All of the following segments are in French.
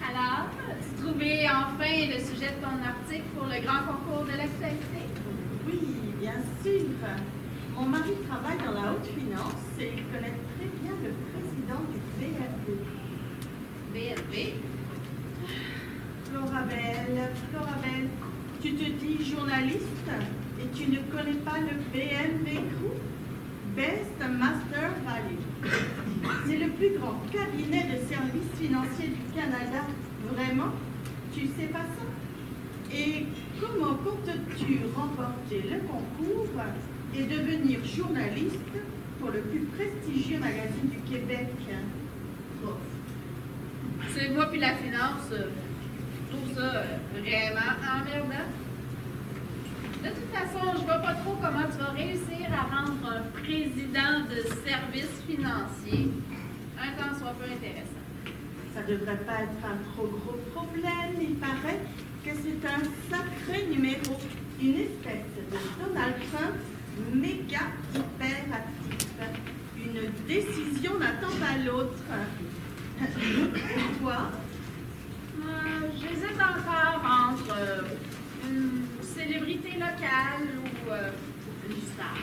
Alors, tu trouvais enfin le sujet de ton article pour le grand concours de l'actualité? Oui, bien sûr. Mon mari travaille dans la haute finance et il connaît très bien le président du BRB. BRB? Florabelle, tu te dis journaliste et tu ne connais pas le BMV Group? Best Master Value. C'est le plus grand cabinet de services financiers du Canada. Vraiment? Tu sais pas ça? Et comment comptes-tu remporter le concours et devenir journaliste pour le plus prestigieux magazine du Québec? Bon. C'est moi puis la finance, je trouve ça vraiment emmerdant. De toute façon, je vois pas trop comment tu vas réussir à rendre un président de service financier un tant soit peu intéressant. Ça devrait pas être un trop gros problème. Il paraît que c'est un sacré numéro, une espèce de Donald Trump méga hyperactif. Une décision n'attend pas l'autre. Quoi? J'hésite encore entre une célébrité locale ou une star.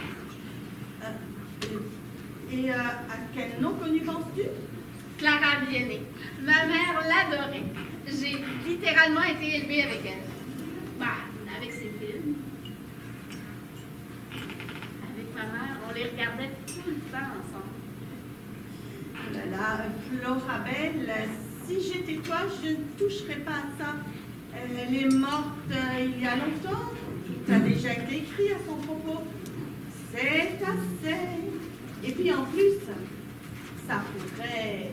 À quel nom connu penses-tu? Clara Viennet. Ma mère l'adorait. J'ai littéralement été élevée avec elle. Bah, avec ses films. Avec ma mère, on les regardait tout le temps ensemble. Oh là là, Florabelle, si j'étais toi, je ne toucherais pas à ça. Elle est morte il y a longtemps. Tu as déjà été écrit à son propos. C'est assez. Et puis en plus, ça pourrait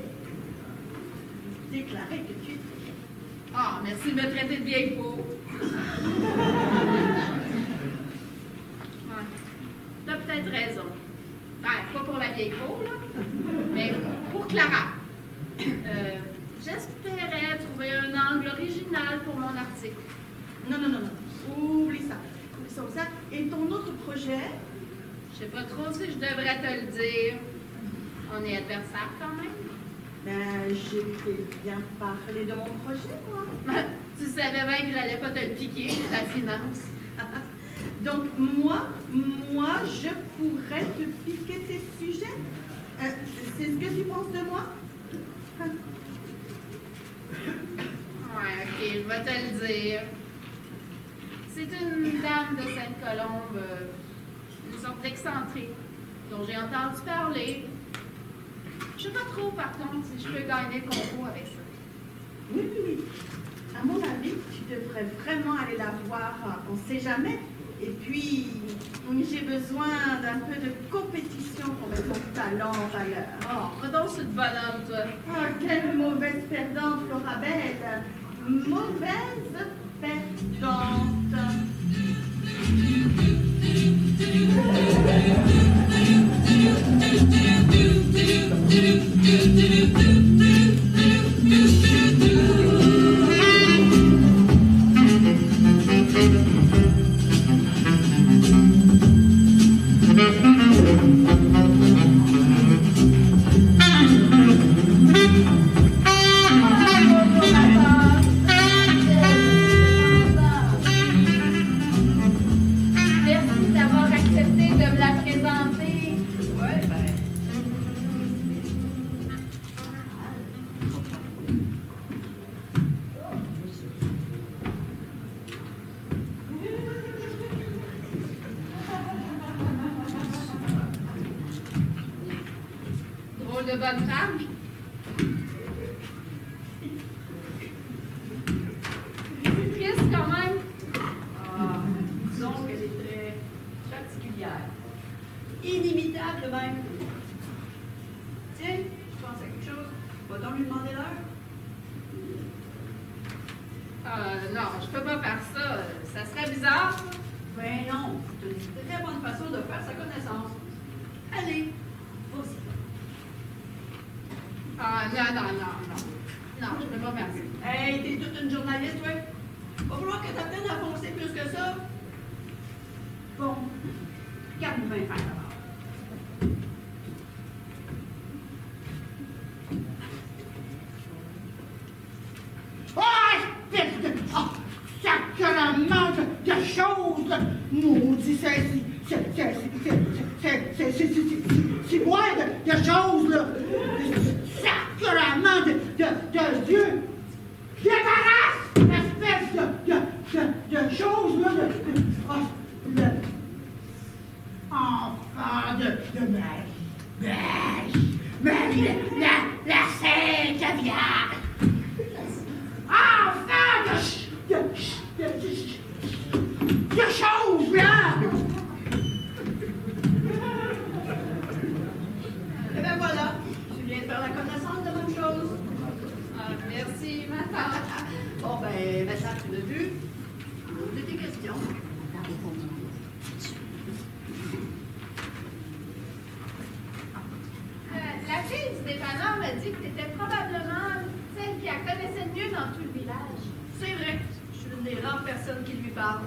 déclarer que tu es... Ah, merci de me traiter de vieille peau. Ouais. T'as peut-être raison. Ben, pas pour la vieille peau, là, mais pour Clara. J'espérais trouver un angle original pour mon article. Non. Oublie ça. Oublie ça. Et ton autre projet? Je sais pas trop si je devrais te le dire. On est adversaires quand même. Ben, j'ai bien parlé de mon projet, moi. Tu savais bien que j'allais pas te le piquer, la finance. Donc, moi, je pourrais te piquer tes sujets. C'est ce que tu penses de moi? Ouais, ok, je vais te le dire. C'est une dame de Sainte-Colombe, une sorte d'excentrique, dont j'ai entendu parler. Je sais pas trop, par contre, si je peux gagner le concours avec ça. Oui. À mon avis, tu devrais vraiment aller la voir. On ne sait jamais. Et puis, j'ai besoin d'un peu de compétition pour mettre mon talent en valeur. Oh, redonne cette bonhomme, toi. Oh, quelle mauvaise perdante, Florabelle. Mauvaise perdante. Merci d'avoir accepté de me la présenter. Ouais, ben. Drôle de bonne femme. C'est triste quand même. Disons qu'elle est très particulière. Inimitable même. Tiens, je pense à quelque chose. Va-t-on lui demander l'heure? Non, je peux pas faire ça. Ça serait bizarre. Ben non, c'est une très bonne façon de faire sa connaissance. Allez, vas-y. Non. Non, je peux pas faire ça. Hey, t'es toute une journaliste, ouais. Va falloir que t'apprennes à foncer plus que ça. Regarde bien faire d'abord. Oh, espèce de... Oh, sacrement de choses! Maudit, c'est moi de choses, là! Sacrement de Dieu! Débarrasse, espèce de choses, là, enfant de Marie, la Sainte Vierge! Enfant de choses, là! Et ben voilà, tu viens de faire la connaissance de bonne chose. Ah, merci, ma tante. Bon, ben, maintenant tu l'as vu. C'est tes questions. La fille du dépanneur m'a dit que tu étais probablement celle qui la connaissait le mieux dans tout le village. C'est vrai, je suis l'une des rares personnes qui lui parle.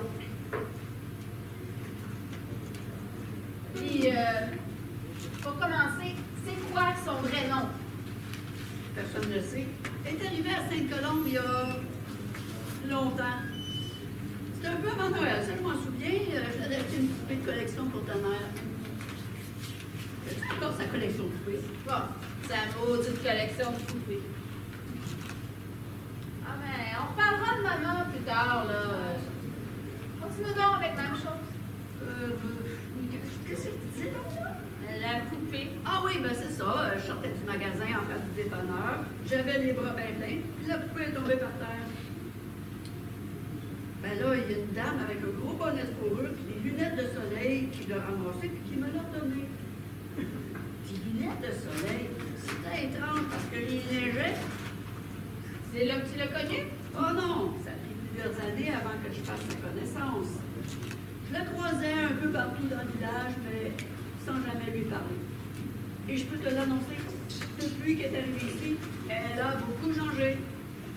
Puis, pour commencer, c'est quoi son vrai nom? Personne ne le sait. Elle est arrivée à Sainte-Colombe il y a longtemps. C'était un peu avant Noël, ça je m'en souviens. Je l'avais acheté une poupée de collection pour ta mère. C'est encore sa collection de poupées. Bon, c'est la maudite collection de poupées. Ah, mais on reparlera de maman plus tard, là. Continue donc avec la même chose. Qu'est-ce que tu disais donc là? La poupée. Ah oui, ben c'est ça. Je sortais du magasin en face du dépanneur. J'avais les bras bien pleins. Puis la poupée est tombée par terre. Ben là, il y a une dame avec un gros bonnet de fourrure et des lunettes de soleil qui l'a ramassé puis qui me l'a donné. Des lunettes de soleil, c'était étrange parce qu'il neigeait. C'est là que tu l'as connu? Oh non, ça a pris plusieurs années avant que je fasse sa connaissance. Je la croisais un peu partout dans le village, mais sans jamais lui parler. Et je peux te l'annoncer, depuis qu'elle est arrivée ici, elle a beaucoup changé.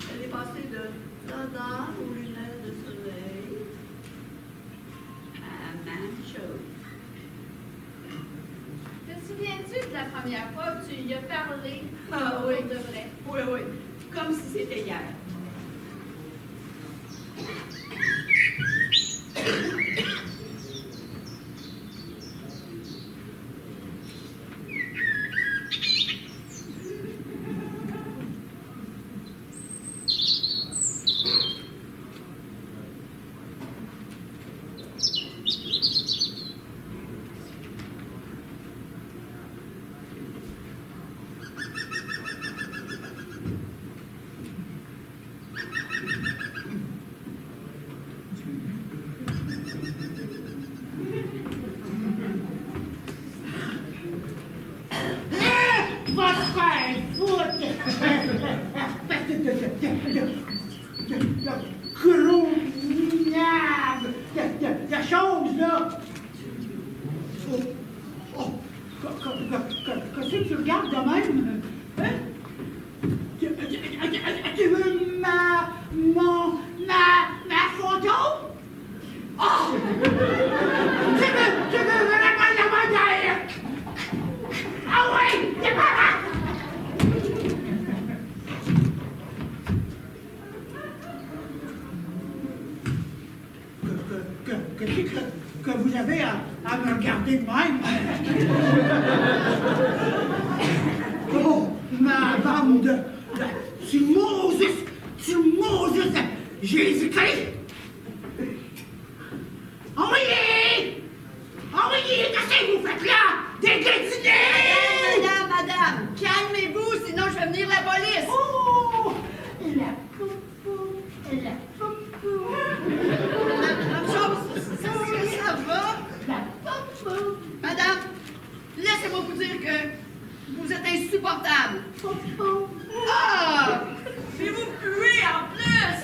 Elle est passée de dada aux lunettes de soleil à la même chose. Te souviens-tu de la première fois où tu y as parlé? Ah oui. De vrai. Oui, oui, comme si c'était hier. Va te faire foutre! Espèce de gros minable de choses, là! Oh, qu'est-ce que tu regardes de même? Hein? Tu veux ma photo? Oh! Tu veux vraiment la modèle? Ah oui! Débarrasse! Que vous avez à me regarder de même? Oh, ma bande de tu Moses, Jésus-Christ! Envoyez! Envoyez! Qu'est-ce que vous faites là? Dégainez! Madame, calmez-vous, sinon je vais venir la police. Oh! La poupou! La poupou! Madame Chose, ça va? La poupou! Madame, laissez-moi vous dire que vous êtes insupportable. Poupou! Ah! Et vous puez en plus!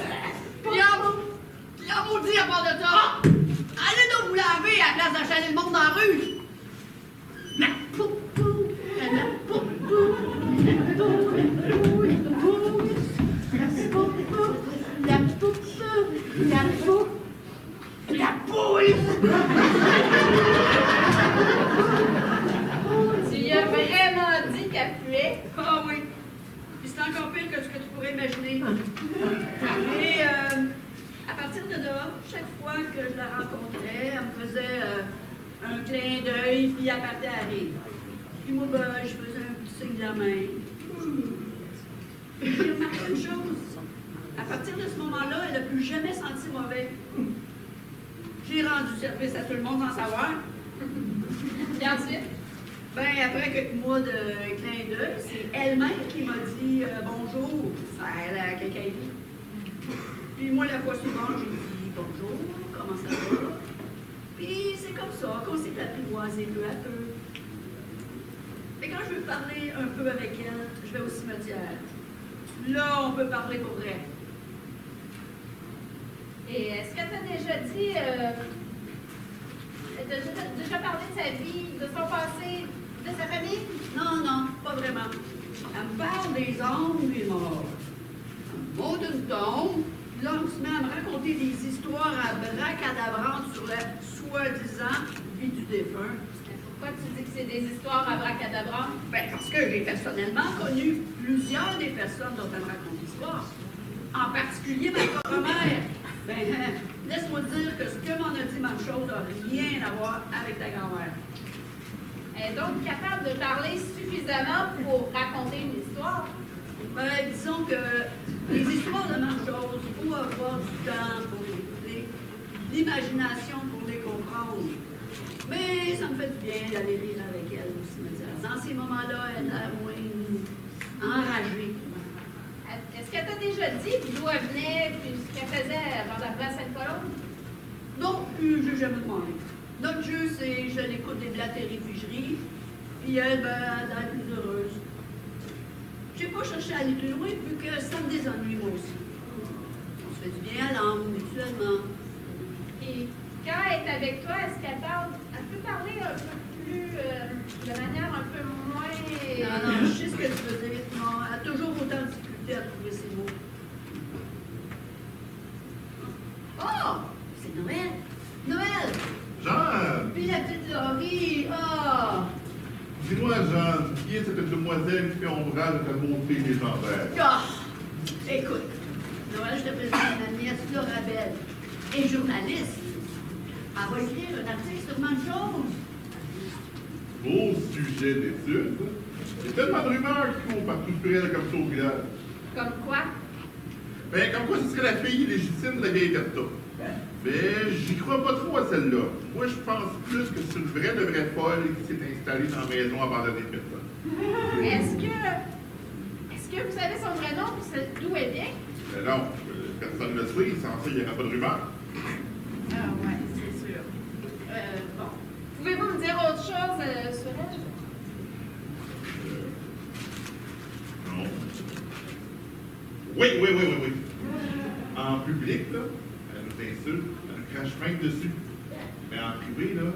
Puis en maudit à part de ça! Allez donc vous laver à la place d'achaler le monde dans la rue! La poupou! La poupou! La poupou! La poupou! La poupou! La poule! clin d'œil, puis elle partait à rire. Puis moi, ben, je faisais un petit signe de la main. J'ai remarqué une chose. À partir de ce moment-là, elle n'a plus jamais senti mauvais. J'ai rendu service à tout le monde sans savoir. Et ensuite? Ben, après quelques mois de clin d'œil, c'est elle-même qui m'a dit bonjour. Elle a quelqu'un dit. Puis moi, la fois suivante, j'ai dit bonjour, comment ça va? Puis c'est comme ça qu'on s'est apprivoisé peu à peu. Et quand je veux parler un peu avec elle, je vais au cimetière. Là, on peut parler pour vrai. Et est-ce que tu as déjà dit, déjà parlé de sa vie, de son passé, de sa famille? Non, non, pas vraiment. Elle me parle des hommes, des morts. Elle me monte une tombe, puis là, on se met à me raconter des histoires abracadabrantes sur la soi-disant vie du défunt. Pourquoi tu dis que c'est des histoires abracadabrantes? Ben, parce que j'ai personnellement connu plusieurs des personnes dont elle me raconte l'histoire. En particulier ma propre mère. Ben, laisse-moi te dire que ce que m'en a dit ma chose n'a rien à voir avec ta grand-mère. Elle est donc capable de parler suffisamment pour raconter une histoire? Ben, disons que les histoires de ma chose, il faut avoir du temps pour les écouter, l'imagination pour les comprendre. Mais ça me fait du bien d'aller rire avec elle au cimetière. Dans ces moments-là, elle a moins enragée. Est-ce qu'elle t'a déjà dit d'où elle venait puis ce qu'elle faisait avant d'arriver à Sainte-Colombe? Non, plus, je n'ai jamais demandé. Notre jeu, c'est je l'écoute des blatteries figeries, puis elle, ben, elle a l'air plus heureuse. Je n'ai pas cherché à aller plus loin, vu que ça me désennuie moi aussi. On se fait du bien à l'âme, mutuellement. Et quand elle est avec toi, est-ce qu'elle parle, elle peut parler un peu plus, de manière un peu moins... Non, non, je sais ce que tu veux dire. Non, elle a toujours autant de difficulté à trouver ses mots. Oh! C'est Noël! Noël! Jeanne! Puis la petite Laurie! Oh! Dis-moi, Jeanne, qui est cette demoiselle qui fait ombrage de ta bonté légendaire? Ah! Écoute, Noël, je te présente ma nièce Florabelle, et journaliste. Elle va écrire un article sur ma chose. Beau sujet d'étude. Il y a tellement de rumeurs qui courent partout sur elle comme ça au village. Comme quoi? Ben, comme quoi ce serait la fille légitime de la vieille Bertha. Ben, j'y crois pas trop à celle-là. Moi, je pense plus que c'est une vraie de vraie folle qui s'est installée dans la maison abandonnée de personne. Est-ce que vous savez son vrai nom et d'où elle vient? Ben non, personne ne le sait, sans ça, il n'y aura pas de rumeur. Ah ouais, c'est sûr. Bon. Pouvez-vous me dire autre chose sur elle? Non. Oui. En public, là, elle nous insulte, elle nous crache même dessus. Mais en privé, là,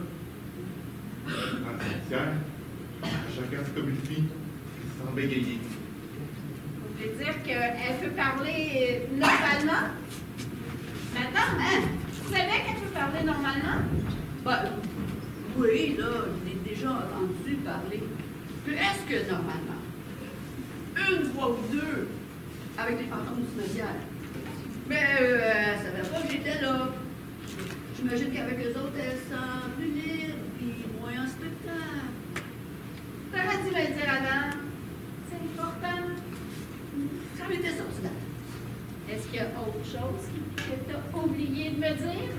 dans le cimetière, chacun c'est comme une fille qui se sent bégayer. Vous voulez dire qu'elle peut parler normalement? Madame, hein? Vous savez qu'elle peut parler normalement? Ben, oui, là, je l'ai déjà entendu parler. Presque normalement. Une fois ou deux, avec les fantômes du cimetière. Mais elle ne savait pas que j'étais là. J'imagine qu'avec eux autres, elle se sent plus libre, puis moins en spectacle. T'aurais dû me le dire avant. C'est important. Ça m'était sorti de la tête. Est-ce qu'il y a autre chose que tu as oublié de me dire?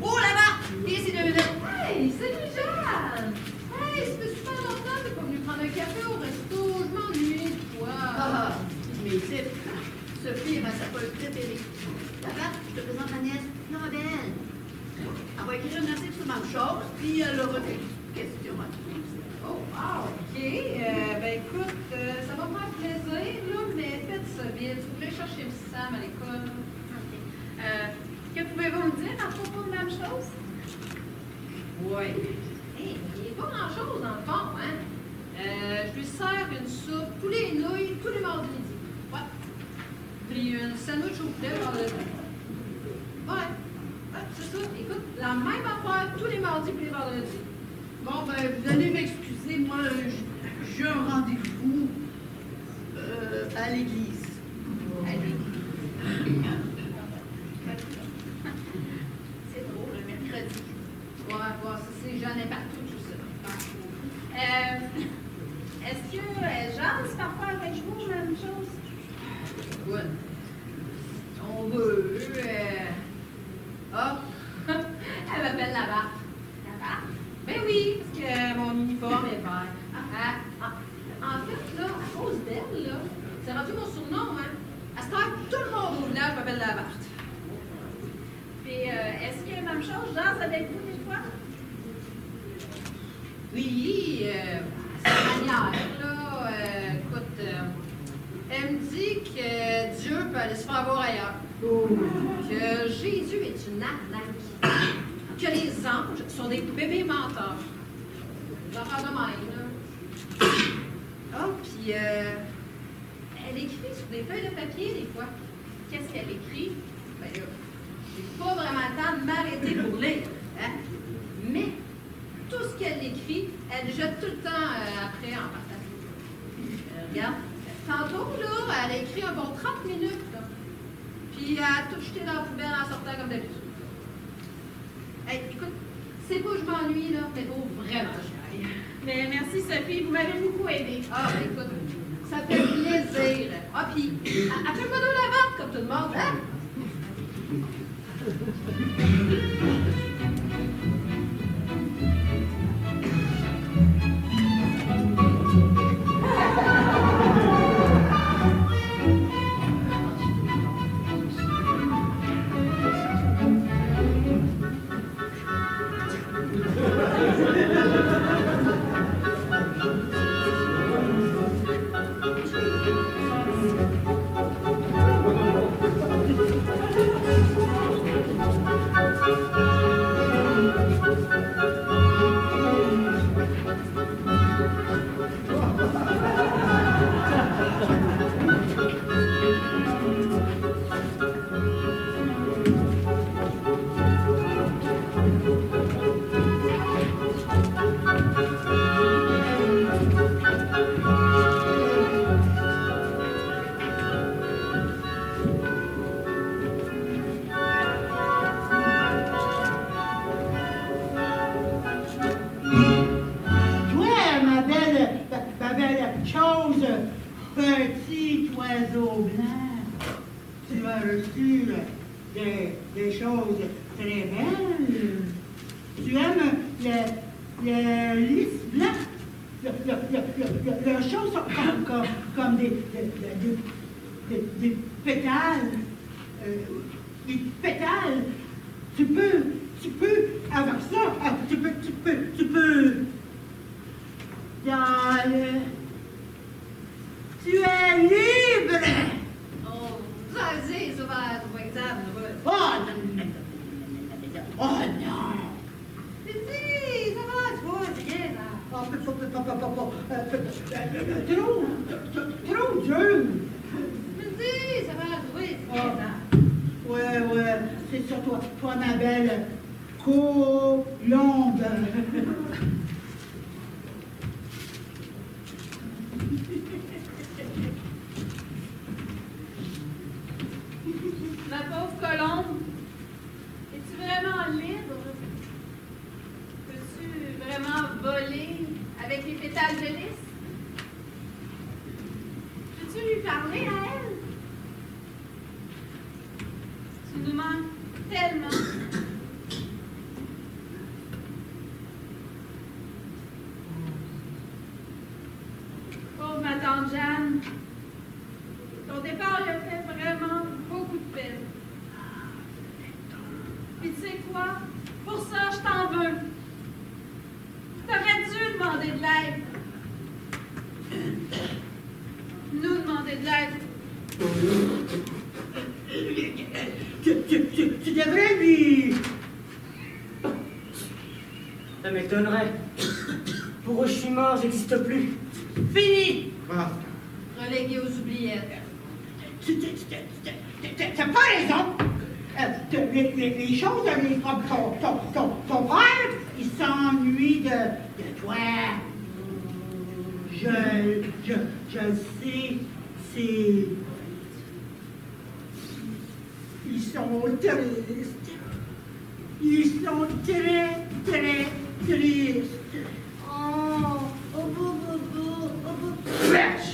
Oh là-bas! Viens ici 2 minutes. Hey, salut Jeanne! Hey, ça fait super longtemps que t'es pas venu prendre un café au resto. Je m'ennuie de toi. Ah, mes types. Sophie est ma sapeur préférée. Là-bas, je te présente ma nièce, Florabelle. Elle va écrire un article sur ma chose, puis elle aura des questions à te poser. Oh, wow, OK. Ben écoute, ça va me faire plaisir, là, mais faites ça vite. Vous voulez chercher Sam à l'école? OK. Que pouvez-vous me dire à propos de même chose? Oui. Hey, il n'est pas grand-chose dans le fond, hein? Je lui sers une soupe, poulet et nouilles, tous les mardis midi. Ouais. Puis une sandwich au poulet vendredi. Ouais, c'est ça. Écoute, la même affaire tous les mardis puis les vendredis. Bon, ben, vous allez m'excuser, moi, j'ai un rendez-vous à l'église. À l'église. C'est drôle, le mercredi. Ouais, ça c'est puis j'en ai partout, tout ça. Est-ce que jase parfois avec vous, la même chose? Oui. On veut. Elle m'appelle la barre. La barre? Ben oui, parce que mon uniforme est vert. En fait, là, à cause d'elle, là, c'est rendu mon surnom, hein? À ce temps, tout le monde au village m'appelle la barre. Puis, est-ce qu'il y a la même chose? Jase avec vous des fois? Oui, à sa manière, là. Écoute, elle me dit que Dieu peut aller se faire voir ailleurs. Que Jésus est une arnaque. Que les anges sont des bébés menteurs. J'en parle de même, là. Ah, puis elle écrit sur des feuilles de papier, des fois. Qu'est-ce qu'elle écrit? Ben là, j'ai pas vraiment le temps de m'arrêter pour lire, hein? Mais tout ce qu'elle écrit, elle jette tout le temps après en partant. Regarde, tantôt, là, elle a écrit un bon 30 minutes, là. Puis elle a tout jeté dans la poubelle en sortant comme d'habitude. Hey, écoute, c'est pas que je m'ennuie, là, mais faut vraiment que j'y aille. Mais merci, Sophie, vous m'avez beaucoup aidé. Ah, ben écoute, ça fait plaisir. Ah, puis, appelle-moi dans la vente, comme tout le monde, hein? Petit oiseau blanc, tu as reçu des choses très belles. Tu aimes le lys blanc, leurs choses sont comme des pétales. Des pétales. Tu peux avoir ça. Tu peux. Dans le. Tu es libre! Oh, vas-y, ça va être exemple. Oh non! Oh non! Vas-y, ça va, tu vois, c'est bien, là. Oh, trop dur! Vas-y, ça va, oui, c'est bien, là. Ouais, c'est sur toi, ma belle colombe. Ma pauvre colombe, es-tu vraiment libre? Peux-tu vraiment voler avec les pétales de lys? Peux-tu lui parler à elle? Tu nous manques tellement. Pauvre ma tante Jeanne, ton départ lui a fait vraiment beaucoup de peine. Puis tu sais quoi? Pour ça, je t'en veux. T'aurais dû demander de l'aide. Nous demander de l'aide. Tu devrais lui. Ça m'étonnerait. Pour eux, je suis mort, j'existe plus. Fini! Basta. Relégué aux oubliettes. T'as pas raison. Les choses, ton père, il s'ennuie de toi. Je sais, c'est... Ils sont tristes. Ils sont très triste. Oh, oh, oh, oh, oh, oh, oh. Flèche!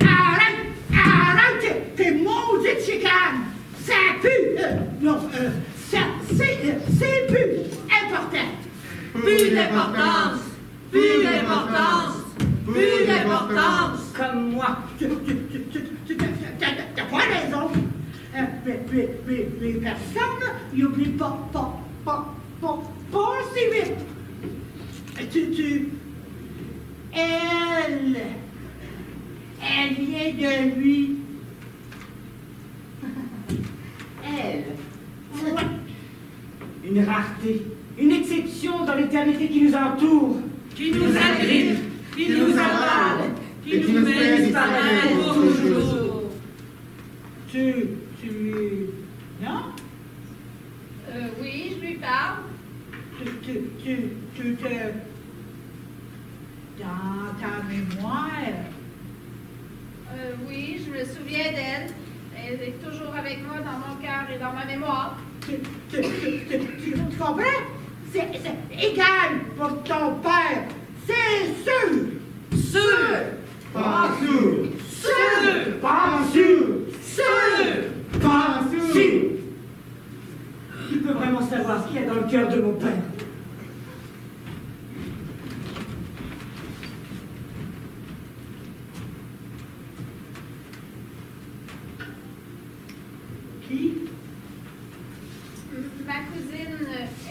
Arrête! Arrête tes maudites chicanes! Ça pue! Non, c'est plus important! Plus d'importance! Plus d'importance! Plus d'importance! Comme moi. T'as pas raison! Mais personne n'oublie pas si vite! Elle vient de lui. Elle. Une rareté, une exception dans l'éternité qui nous entoure. Qui nous agrippe, qui nous avale, qui nous fait disparaître pour toujours. Non? Oui, je lui parle. Tu te. Dans ta mémoire. Oui, je me souviens d'elle. Elle est toujours avec moi dans mon cœur et dans ma mémoire. Tu comprends? C'est égal pour ton père. C'est sûr. Sûr! Pas sûr! Sûr! Pas sûr! Sûr! Pas sûr! Si. Tu peux vraiment savoir ce qu'il y a dans le cœur de mon père. Qui? Ma cousine,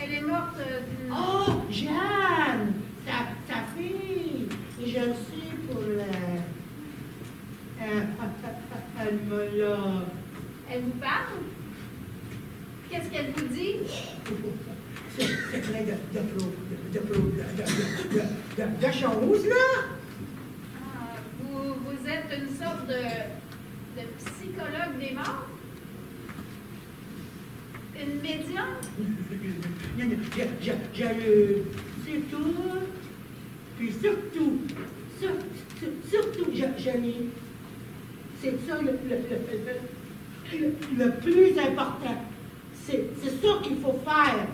elle est morte d'une... Oh, Jeanne! Ta fille! Je le sais pour le. Elle me l'a. Elle vous parle? Qu'est-ce qu'elle vous dit? C'est plein de choses, là! Ah, vous êtes une sorte de psychologue des morts? Une médium? C'est tout. Puis surtout, Jenny, c'est ça le plus important. C'est ça qu'il faut faire.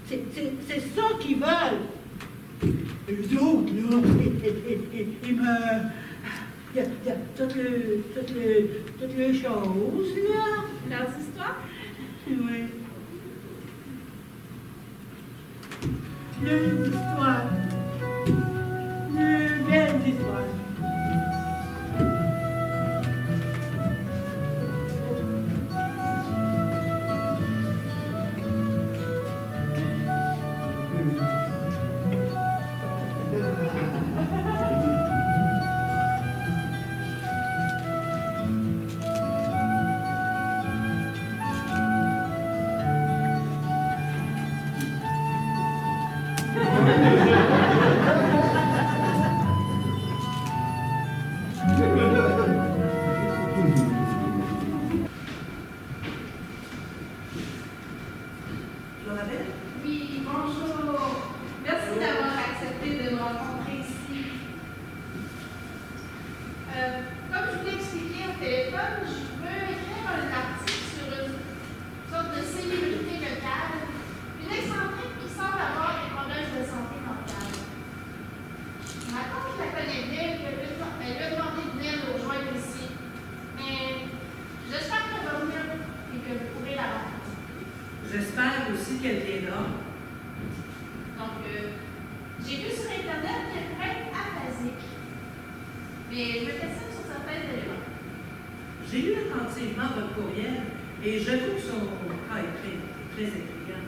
C'est ça qu'ils veulent. Les autres, là, ils me... Il y a toutes les choses, là. Leurs histoires? Oui. Les histoires. Les belles histoires. Oui, bonjour. Merci d'avoir accepté de me rencontrer ici. Comme je vous l'ai expliqué au téléphone, je veux écrire un article sur une sorte de célébrité locale, une excentrique qui semble avoir des problèmes de santé mentale. Ma tante la connaît bien, elle lui a demandé de venir nous rejoindre ici. Mais j'espère qu'elle va venir et que vous pourrez la rencontrer. J'espère aussi qu'elle viendra. Donc, j'ai vu sur Internet qu'elle pourrait être aphasique. Mais je me questionne sur certains éléments. J'ai lu attentivement votre courriel et j'avoue que son cas est très intriguant.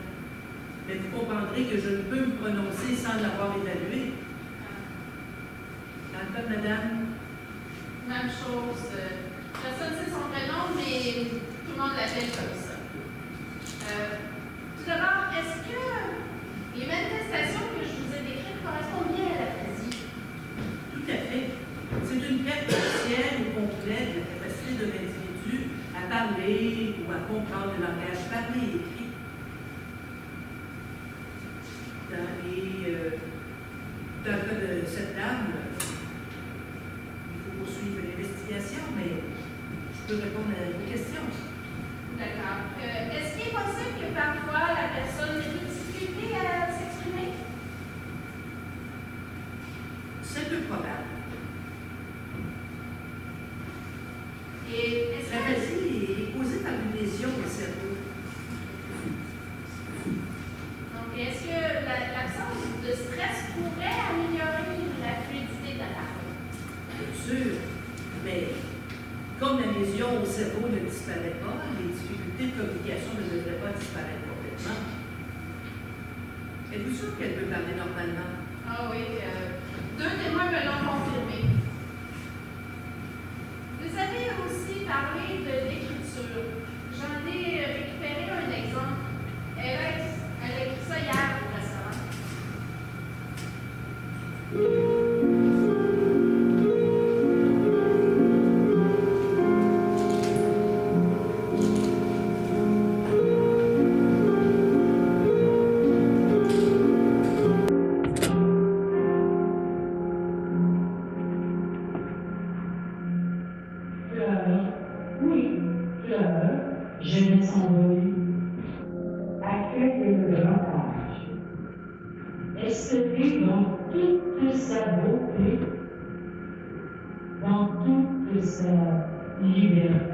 Mais vous comprendrez que je ne peux me prononcer sans l'avoir évalué. Dans le cas de madame, Même chose. Personne ne sait son prénom, mais tout le monde l'appelle comme ça. Tout d'abord, est-ce que les manifestations que je vous ai décrites correspondent bien à l'aphasie? tout à fait. C'est une perte partielle ou complète de la capacité de l'individu à parler ou à comprendre le langage parlé et écrit. Dans le cas de cette dame, il faut poursuivre l'investigation, mais je peux répondre à vos questions. D'accord. Est-ce qu'il est possible que parfois la personne ait des difficultés à s'exprimer? stress pourrait améliorer la fluidité de la parole. Bien sûr, mais comme la lésion au cerveau ne disparaît pas, les difficultés de communication ne devraient pas disparaître complètement. Êtes-vous sûr qu'elle peut parler normalement? Ah oui, deux témoins me l'ont confirmé. Vous avez aussi parlé de l'écriture. J'en ai récupéré un exemple. Elle a écrit ça hier au restaurant. Oui, pleure, jeunesse envolée, accueille le grand âge, espérée dans toute sa beauté, dans toute sa liberté.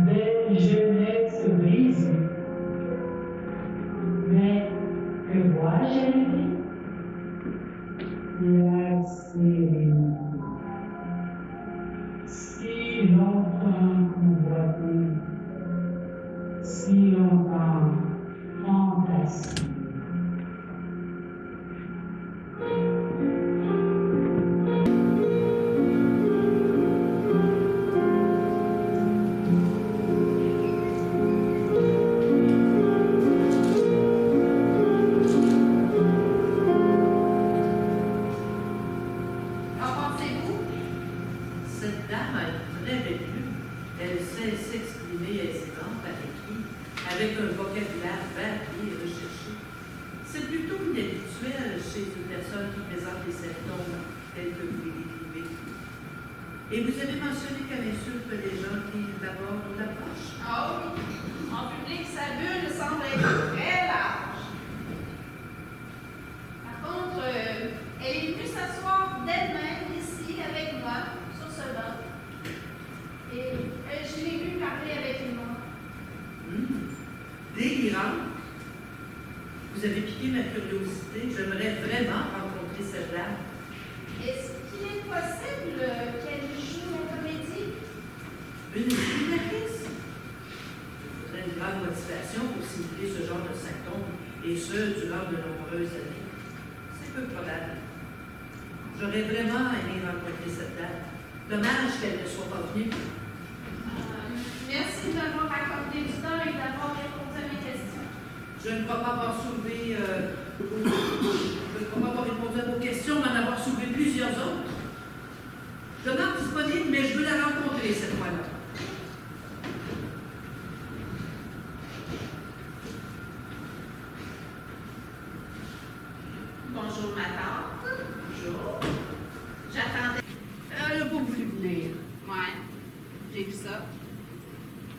Belle jeunesse brisée. Mais que vois-je arriver? La sérénité. Si longtemps convoitée, si longtemps fantasmée. Qu'en pensez-vous? Cette dame a une vraie belle plume. Elle sait s'exprimer aisément par écrit, avec un vocabulaire varié et recherché. C'est plutôt inhabituel chez une personne qui présente des symptômes tels que vous les décrivez. Et vous avez mentionné qu'elle insulte les gens qui l'abordent ou l'approchent. Ah oui. En public, sa bulle semble être très large. Par contre, elle est venue s'asseoir d'elle-même ici avec moi, sur ce banc. Et je l'ai vue parler avec une main. Délirante. Vous avez piqué ma curiosité. J'aimerais vraiment rencontrer cette dame. Est-ce qu'il est possible qu'elle joue la comédie? Une simulatrice. Il faudrait une grande motivation pour simuler ce genre de symptômes, et ce, durant de nombreuses années. C'est peu probable. J'aurais vraiment aimé rencontrer cette dame. Dommage qu'elle ne soit pas venue. Merci de m'avoir accordé du temps et d'avoir répondu à mes questions. Je ne crois pas avoir soulevé, je ne crois pas avoir répondu à vos questions, mais en avoir soulevé plusieurs autres. Je demeure disponible, mais je veux la rencontrer cette fois-là. Bonjour, ma tante. Bonjour. J'attendais. Elle n'a pas voulu venir. Ouais, j'ai vu ça.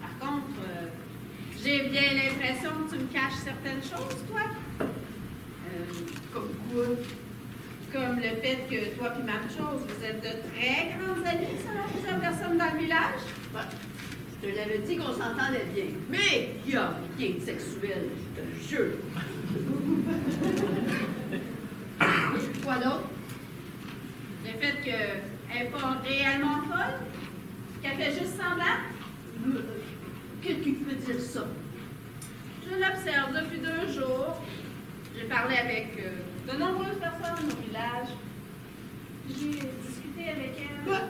Par contre, j'ai bien l'impression que tu me caches certaines choses, toi. Comme quoi? Comme le fait que toi et Marche-Chose, vous êtes de très grandes amies, selon plusieurs personnes dans le village. Ben, je te l'avais dit qu'on s'entendait bien. Mais il n'y a rien de sexuel, je te jure. Quoi d'autre? Le fait qu'elle n'est pas réellement folle? Qu'elle fait juste semblant? Qu'est-ce qui peut dire ça? Je l'observe depuis 2 jours. J'ai parlé avec de nombreuses personnes au village. J'ai discuté avec elle. Ben,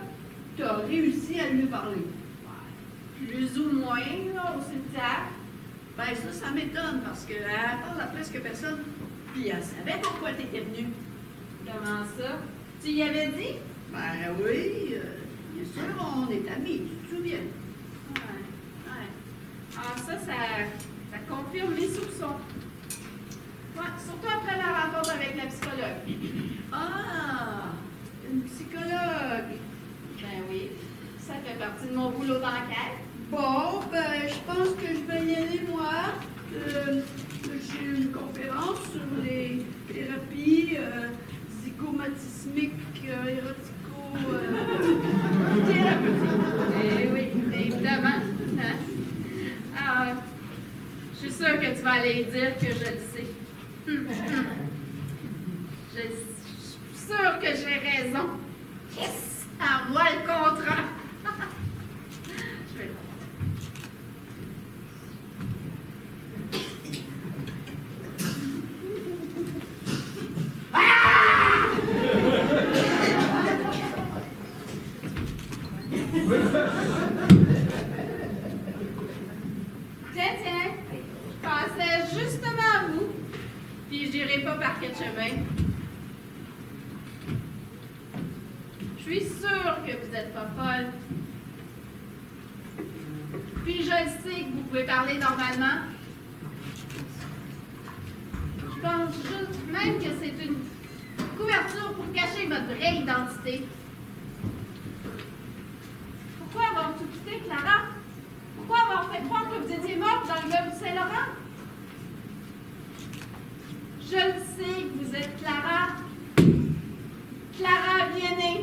tu as réussi à lui parler. Ouais, plus ou moins, là, au cimetière. Ben, ça m'étonne parce qu'elle parle à presque personne. Puis elle savait pourquoi tu étais venu. Comment ça? Tu y avais dit? Ben oui, bien sûr, on est amis, tu te souviens. Ouais. Ah, ça confirme mes soupçons. Ouais, surtout après la rencontre avec la psychologue. Ah, une psychologue. Ben oui. Ça fait partie de mon boulot d'enquête. Bon, ben, je pense que je vais y aller, moi. J'ai une conférence sur les thérapies psychomatismiques, Eh oui, évidemment. Hein? Ah, je suis sûre que tu vas aller dire que je le sais. Je suis sûre que j'ai raison. Yes! À moi le contrat. Je vais le voir. Tiens, je passais justement à vous, puis je n'irai pas par quel chemin. Je suis sûre que vous n'êtes pas folle. Puis je sais que vous pouvez parler normalement. Je pense juste même que c'est une couverture pour cacher votre vraie identité. Pourquoi avoir tout quitté, Clara? Pourquoi avoir fait croire que vous étiez morte dans le meuble Saint-Laurent? Je le sais que vous êtes Clara. Clara Viennet.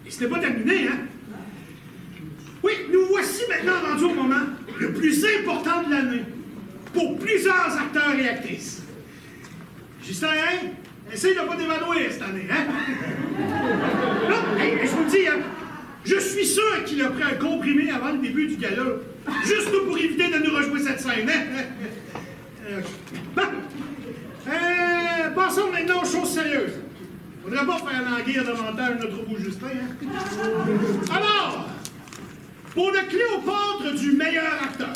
C'était pas terminé, hein? Oui, nous voici maintenant rendus au moment le plus important de l'année pour plusieurs acteurs et actrices. Justin, hein? Essaye de pas t'évanouir cette année, hein? Non, hey, je vous le dis, hein? Je suis sûr qu'il a pris un comprimé avant le début du gala, juste pour éviter de nous rejouer cette scène, hein? Bon. Passons maintenant aux choses sérieuses. Faudrait pas faire languir davantage notre beau Justin, hein? Alors, pour le Cléopâtre du meilleur acteur,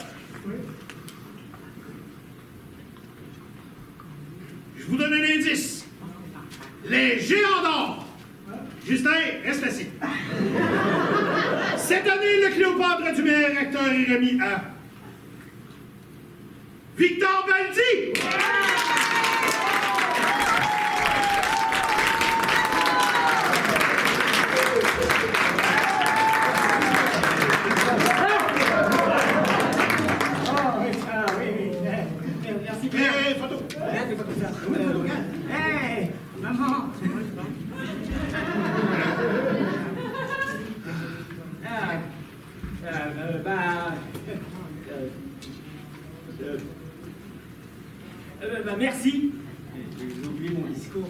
je vous donne un indice. Les Géants d'Or. Justin, reste assis. Cette année, le Cléopâtre du meilleur acteur est remis à Victor Baldi. Hey, maman! Merci. J'ai oublié mon discours.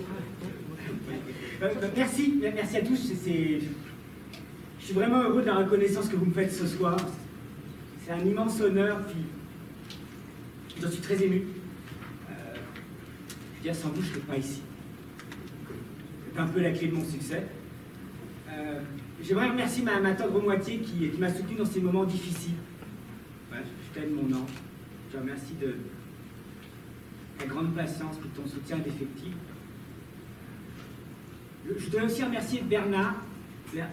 Merci à tous. Je suis vraiment heureux de la reconnaissance que vous me faites ce soir. C'est un immense honneur, puis j'en suis très ému. Je veux dire, sans vous, je ne serais pas ici. C'est un peu la clé de mon succès. J'aimerais remercier ma tendre moitié qui m'a soutenu dans ces moments difficiles. Ouais, je t'aime, mon ange. Je te remercie de ta grande patience et de ton soutien indéfectible. Je dois aussi remercier Bernard qui a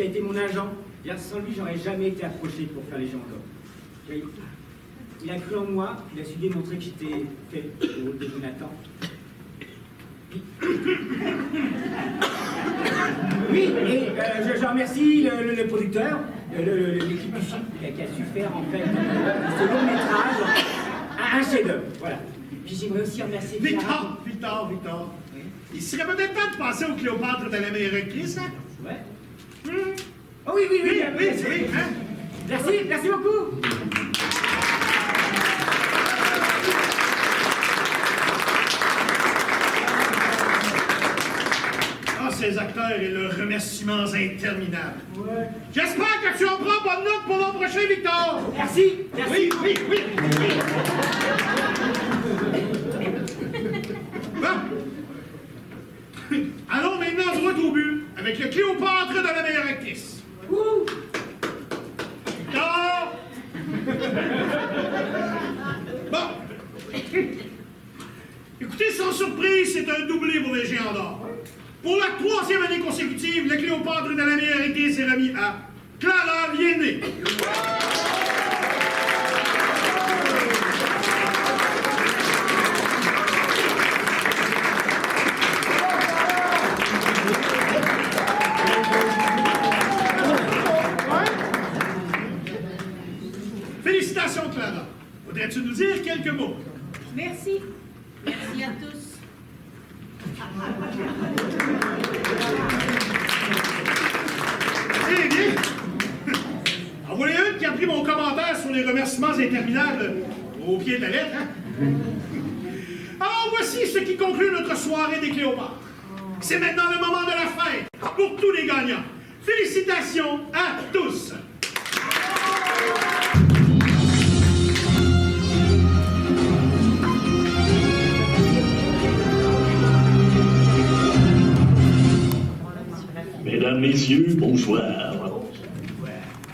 été mon agent. Sans lui, j'aurais jamais été approché pour faire les gens d'or. Il a cru en moi, il a su démontrer que j'étais fait au rôle de Jonathan. Oui, et je remercie le producteur, l'équipe du film qui a su faire en fait ce long métrage, un chef-d'œuvre. Voilà. Puis j'aimerais aussi remercier Clara. Victor. Il serait peut-être temps de passer au Cléopâtre de la meilleure actrice, hein? Ouais. Oh oui, hein? Merci beaucoup. Ces acteurs et leurs remerciements interminables. Ouais. J'espère que tu en prends bonne note pour l'an prochain, Victor! Merci. Oui. Bon. Allons maintenant droit au but, avec le Cléopâtre de la meilleure actrice. Victor! Bon. Écoutez, sans surprise, c'est un doublé pour les Géants d'or. Pour la 3e année consécutive, le Cléopâtre de la meilleure actrice est remis à Clara Viennet. Félicitations, Clara. Voudrais-tu nous dire quelques mots? Merci. Merci à tous. Eh bien, en voilà une qui a pris mon commentaire sur les remerciements interminables au pied de la lettre, hein? Alors voici ce qui conclut notre soirée des Cléopâtres. C'est maintenant le moment de la fête pour tous les gagnants. Félicitations à tous! Mesdames, Messieurs, bonsoir.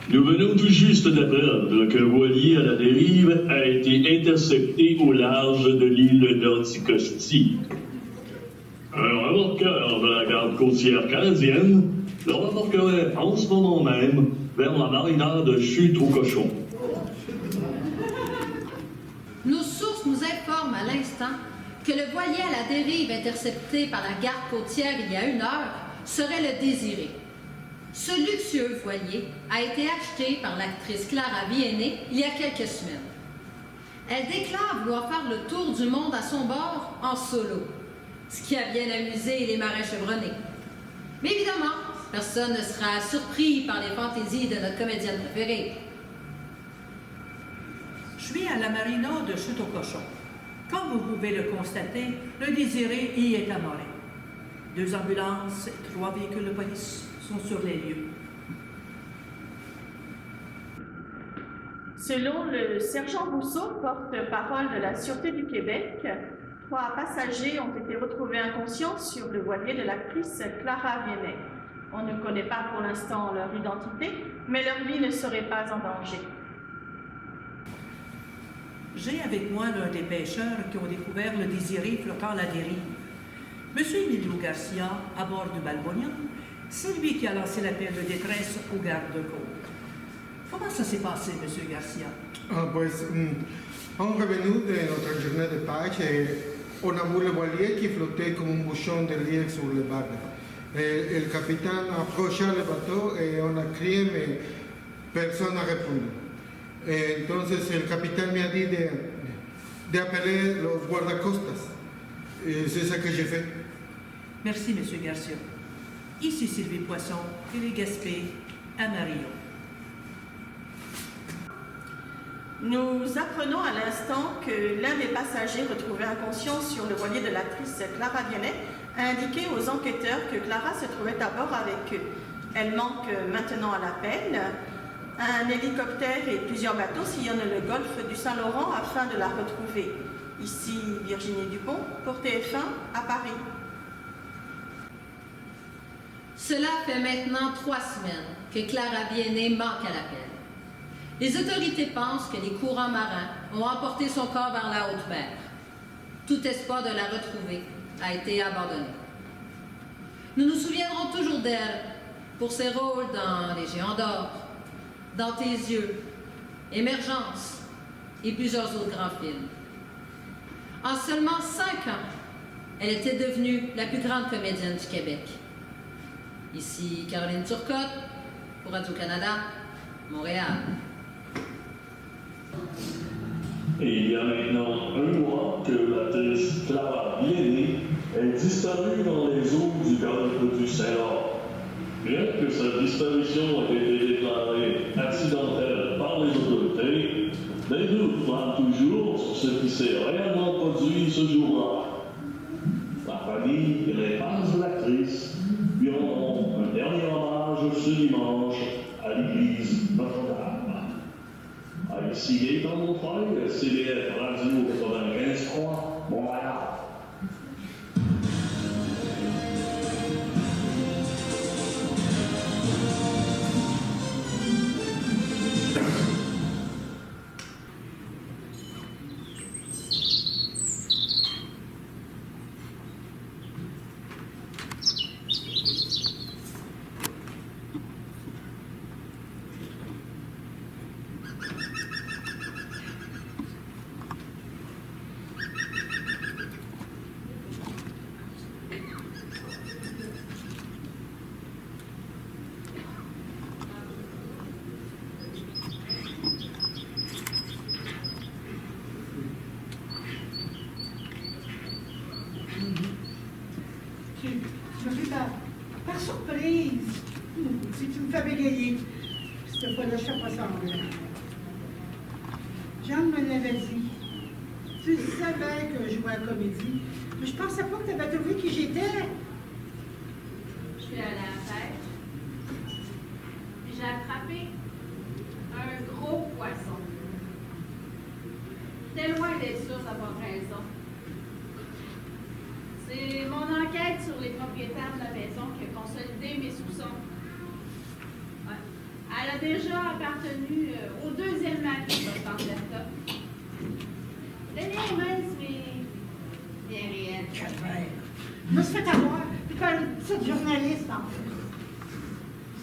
Nous venons tout juste d'apprendre qu'un voilier à la dérive a été intercepté au large de l'île d'Anticosti. Un remorqueur de la garde côtière canadienne le remorquerait en ce moment même vers la marina de Chute au Cochon. Nos sources nous informent à l'instant que le voilier à la dérive intercepté par la garde côtière il y a 1 heure serait le Désiré. Ce luxueux voilier a été acheté par l'actrice Clara Viennet il y a quelques semaines. Elle déclare vouloir faire le tour du monde à son bord en solo, ce qui a bien amusé les marins chevronnés. Mais évidemment, personne ne sera surpris par les fantaisies de notre comédienne préférée. Je suis à la marina de Chute au Cochon. Comme vous pouvez le constater, le Désiré y est amarré. 2 ambulances et 3 véhicules de police sont sur les lieux. Selon le sergent Rousseau, porte-parole de la Sûreté du Québec, 3 passagers ont été retrouvés inconscients sur le voilier de l'actrice Clara Viennet. On ne connaît pas pour l'instant leur identité, mais leur vie ne serait pas en danger. J'ai avec moi l'un des pêcheurs qui ont découvert le Désiré flottant à la dérive. Monsieur Emilio Garcia, à bord du Balbonian, c'est lui qui a lancé l'appel de détresse aux gardes-côtes. Comment ça s'est passé, Monsieur Garcia? On revenu de notre journée de pêche et on a vu le voilier qui flottait comme un bouchon de lièvre sur le bar. Le capitaine approcha le bateau et on a crié, mais personne n'a répondu. Et entonces el capitán me a dit de appeler los guardacostas. Et c'est ça que j'ai fait. Merci, Monsieur Garcia. Ici Sylvie Poisson, Télé Gaspé, à Marion. Nous apprenons à l'instant que l'un des passagers retrouvés inconscient sur le voilier de l'actrice Clara Viennet a indiqué aux enquêteurs que Clara se trouvait à bord avec eux. Elle manque maintenant à l'appel. Un hélicoptère et plusieurs bateaux sillonnent le golfe du Saint-Laurent afin de la retrouver. Ici Virginie Dupont pour TF1 à Paris. Cela fait maintenant 3 semaines que Clara Viennet manque à l'appel. Les autorités pensent que les courants marins ont emporté son corps vers la haute mer. Tout espoir de la retrouver a été abandonné. Nous nous souviendrons toujours d'elle pour ses rôles dans Les Géants d'or, Dans tes yeux, Émergence et plusieurs autres grands films. En seulement 5 ans, elle était devenue la plus grande comédienne du Québec. Ici Caroline Turcotte pour Radio-Canada Montréal. Et il y a maintenant 1 mois que l'actrice Clara Biennet est disparue dans les eaux du golfe du Saint-Laurent. Bien que sa disparition ait été déclarée accidentelle par les autorités, des doutes planent toujours sur ce qui s'est réellement produit ce jour-là. La famille et les fans de l'actrice lui rendront un dernier hommage ce dimanche à l'église Notre-Dame. Ici Gaëtan Montreuil, CBF Radio 95.3, Montréal. Tu me fais par surprise. Si tu me fais bégayer, cette fois-là, je ne fais pas semblant. Jeanne me l'avait dit. Tu savais que je jouais à la comédie, mais je pensais pas que tu avais trouvé qui j'étais. Je suis allée à la pêche. Puis j'ai attrapé un gros poisson. J'étais loin d'être sûre d'avoir raison. C'est mon enquête sur les propriétaires de la maison qui a consolidé mes soupçons. Ouais. Elle a déjà appartenu au deuxième mari de votre tante Bertha. Le lien est mince, mais bien réel. Calvaire. Je me suis fait avoir par une petite journaliste, en fait.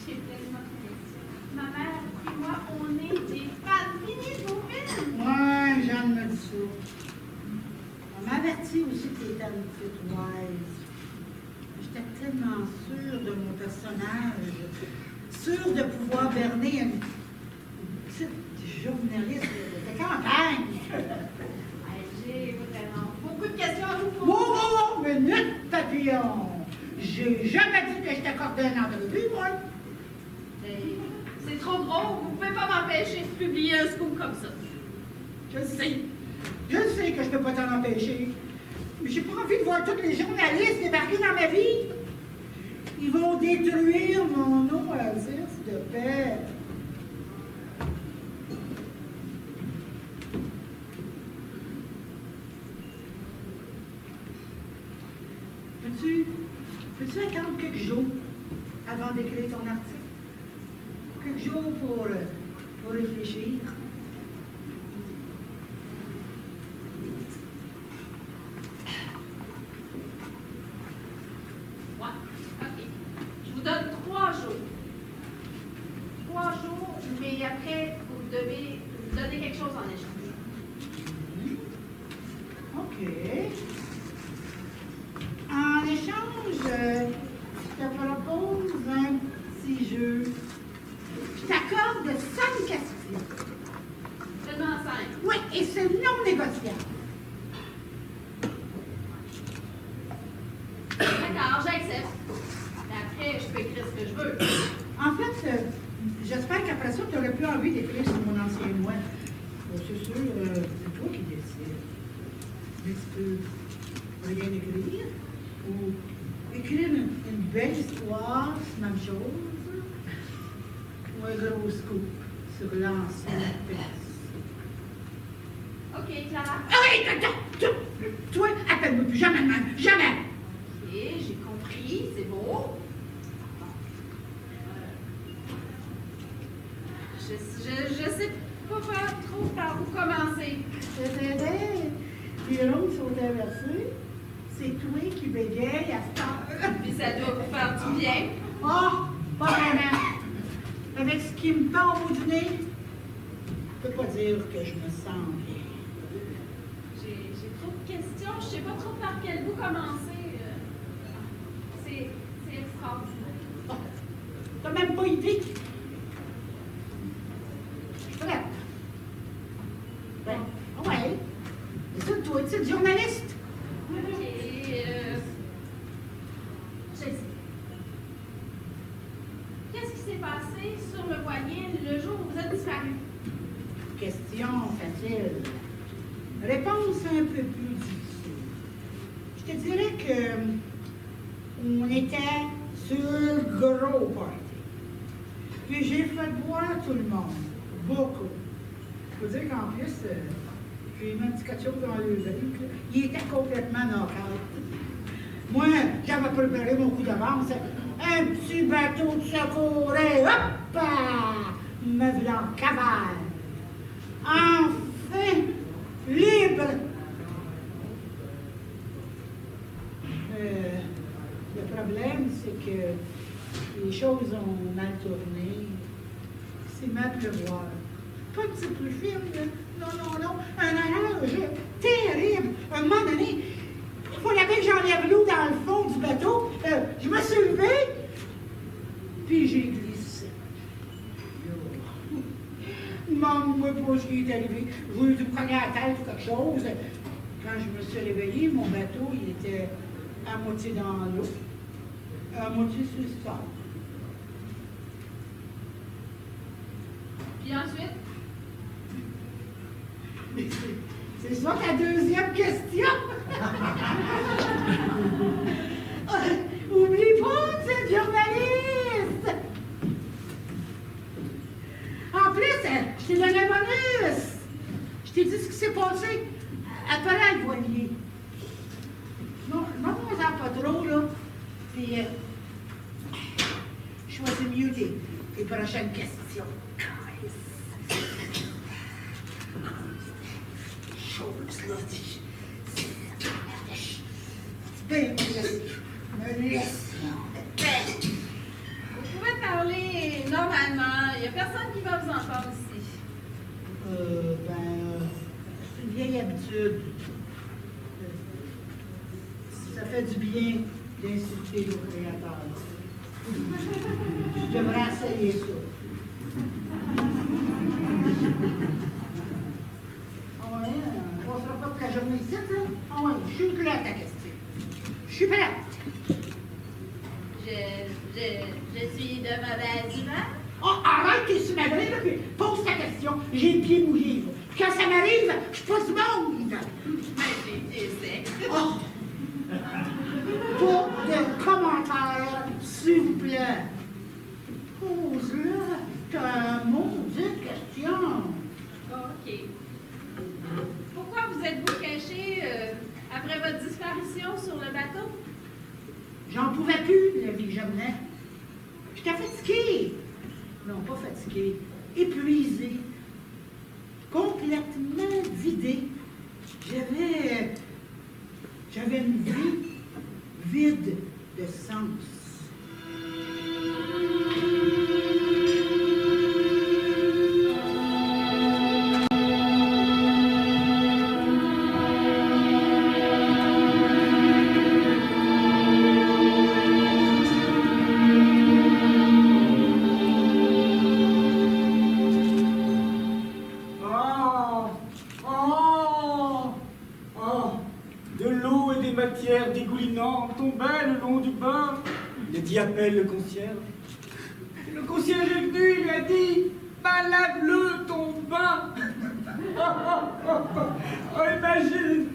J'ai tellement de questions. Ma mère et moi, on est des fans finis de vos films. Ouais, Jeanne me dit ça. On m'a averti aussi que tu étais une petite wise. J'étais tellement sûre de mon personnage, sûre de pouvoir berner une petite journaliste de campagne. J'ai vraiment beaucoup de questions à vous Wow, poser. wow, wow, minute, papillon. J'ai jamais dit que je t'accordais un entrevue, moi. C'est trop drôle, vous pouvez pas m'empêcher de publier un scoop comme ça. Je le sais. Je le sais que je peux pas t'en empêcher. Mais j'ai pas envie de voir tous les journalistes débarquer dans ma vie. Ils vont détruire mon nom à de paix. Peux-tu attendre quelques jours avant d'écrire ton article? Quelques jours pour réfléchir? Ouais, ok. Je vous donne 3 jours. 3 jours, mais après, vous devez me donner quelque chose en échange. OK. En échange, je te propose un petit jeu. Je t'accorde 5 questions. Seulement 5. Oui, et c'est non négociable. D'accord, j'accepte. Mais après, je peux écrire ce que je veux. En fait, j'espère qu'après ça, tu aurais plus envie d'écrire sur mon ancien moi. C'est sûr, c'est toi qui décides. Mais tu peux rien écrire ou écrire une belle histoire, c'est la même chose, ou un gros scoop sur l'ancienne pièce. Ok, Clara. Ah oui, toi, appelle-moi plus jamais de même, jamais! Ok, j'ai compris, c'est beau. Je sais pas trop par où commencer. Les rondes sont inversées. C'est toi qui bégaye à cette heure. Puis ça doit vous faire du bien. Oh, pas vraiment. Avec ce qui me tombe au nez, je peux pas dire que je me sens bien. J'ai trop de questions. Je sais pas trop par quel bout commencer. C'est extraordinaire. Oh, t'as même pas idée. Ben, ouais. Mais ça, toi, tu es journaliste. OK, je sais. Qu'est-ce qui s'est passé sur le voilier le jour où vous êtes disparu? Question facile. Réponse un peu plus difficile. Je te dirais que on était sur le gros party. Puis j'ai fait boire tout le monde. Beaucoup. Je peux dire qu'en plus, j'ai mis un petit quelque chose dans le drink. Il était complètement knock-out. Moi, j'avais préparé mon coup d'avance. Un petit bateau de secours et hop! Me voilà en cavale. Enfin, libre. Le problème, c'est que les choses ont mal tourné. C'est mal pleuvoir. Pas de petit plus film, là. Non. Un orage terrible. Un moment donné, il fallait bien que j'enlève l'eau dans le fond du bateau. Je me suis levée, puis j'ai glissé. Demande-moi pas ce qui est arrivé. Je voulais me cogner à la tête ou quelque chose. Quand je me suis réveillée, mon bateau, il était à moitié dans l'eau, à moitié sur le sol. Puis ensuite? C'est ça ta deuxième question? Oublie pas, tu es journaliste! En plus, je t'ai donné un bonus! Je t'ai dit ce qui s'est passé après le voilier. Non, pas trop, là. Puis, choisis mieux tes prochaines questions. Chose, là, me laisse, Vous pouvez parler normalement. Il n'y a personne qui va vous entendre ici. C'est une vieille habitude. Ça fait du bien d'insulter nos créateurs. Je devrais essayer ça. On ne sera pas toute la journée ici, hein? Je suis prête à ta question. Je suis prête. Je suis de mauvaise humeur. Oh, arrête tes sous-madrines, puis pose ta question. J'ai le pied mouillé. Quand ça m'arrive, je suis pas du monde. Mais c'est Oh. Pas de commentaires, s'il vous plaît. Pose-le. Ta maudite question. OK. Pourquoi vous êtes-vous caché après votre disparition sur le bateau? J'en pouvais plus de la vie que je menais. J'étais fatiguée. Non, pas fatiguée. Épuisée. Complètement vidée. J'avais une vie vide de sens. dégoulinant tombait le long du bord. Il a dit appelle le concierge. Et le concierge est venu, il lui a dit bah, lave-le ton bain. Oh, imagine.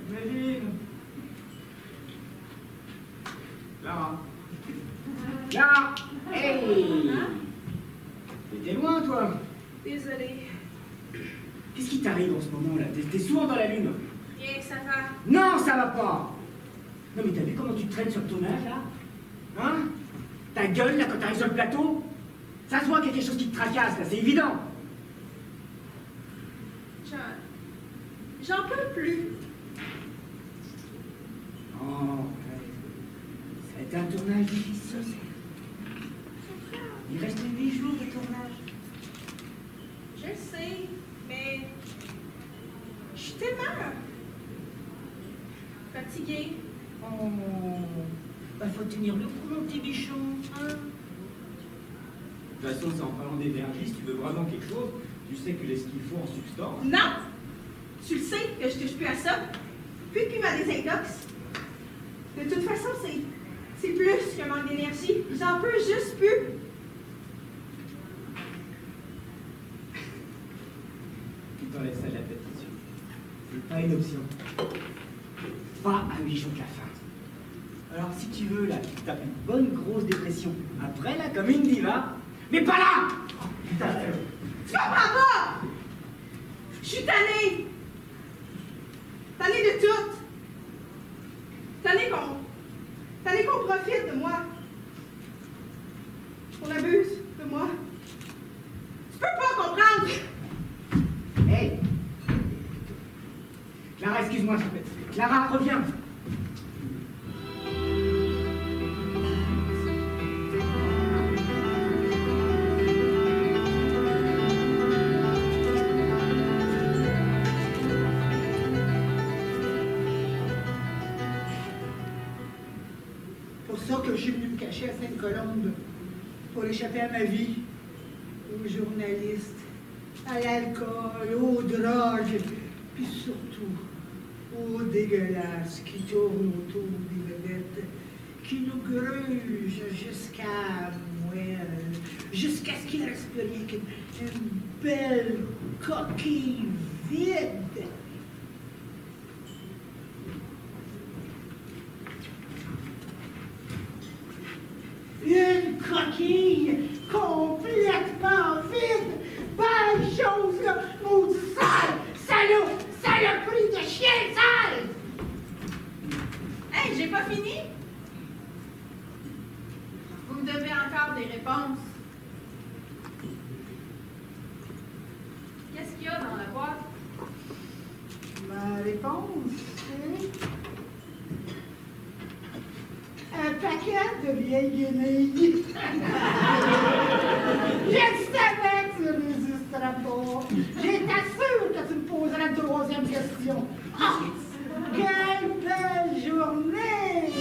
Imagine. Là. Là. Hey. T'étais loin, toi. Désolée. Qu'est-ce qui t'arrive en ce moment-là? T'es souvent dans la lune. Rien que ça va. Non, ça va pas. Non, mais t'as vu comment tu te traînes sur le tournage, là? Hein? Ta gueule, là, quand t'arrives sur le plateau? Ça se voit qu'il y a quelque chose qui te tracasse, là, c'est évident. J'en peux plus. Oh, ça a été un tournage difficile. Il reste 8 jours de tournage. Je sais, mais je suis tellement fatiguée. Oh, ben, faut tenir le coup, mon petit bichon. Hein? toute façon, c'est en parlant d'énergie, si tu veux vraiment quelque chose, tu sais que j'ai ce qu'il faut en substance. Non! Tu le sais que je touche plus à ça. Puis ma désintox. De toute façon, c'est plus qu'un manque d'énergie. J'en peux juste plus. Tu t'enlèves ça de la tête, monsieur. C'est pas une option. Pas un 8 jours de la fin. Alors, si tu veux, là, tu tapes une bonne grosse dépression. Après, là, comme une diva. Mais pas là! Oh, putain, tu comprends pas! Je suis tannée! Tannée de tout! Tannée qu'on profite de moi! Qu'on abuse de moi! Tu peux pas comprendre! Hey! Clara, excuse-moi, s'il te plaît. Clara, reviens! C'est pour ça que je suis venue me cacher à Sainte-Colombe, pour échapper à ma vie, aux journalistes, à l'alcool, aux drogues, puis surtout aux dégueulasses qui tournent autour des vedettes, qui nous grugent jusqu'à moelle, jusqu'à ce qu'il ne reste plus rien qu'une belle coquille vide. Une coquille complètement vide. Belle chose, là, maudit sale, salaud, saloperie de chien sale! Hey, j'ai pas fini! Vous me devez encore des réponses. Qu'est-ce qu'il y a dans la boîte? Ma réponse, c'est un paquet de vieilles guenilles. Je savais que tu ne résisterais pas. J'étais sûre que tu me poserais une troisième question. Oh, quelle belle journée!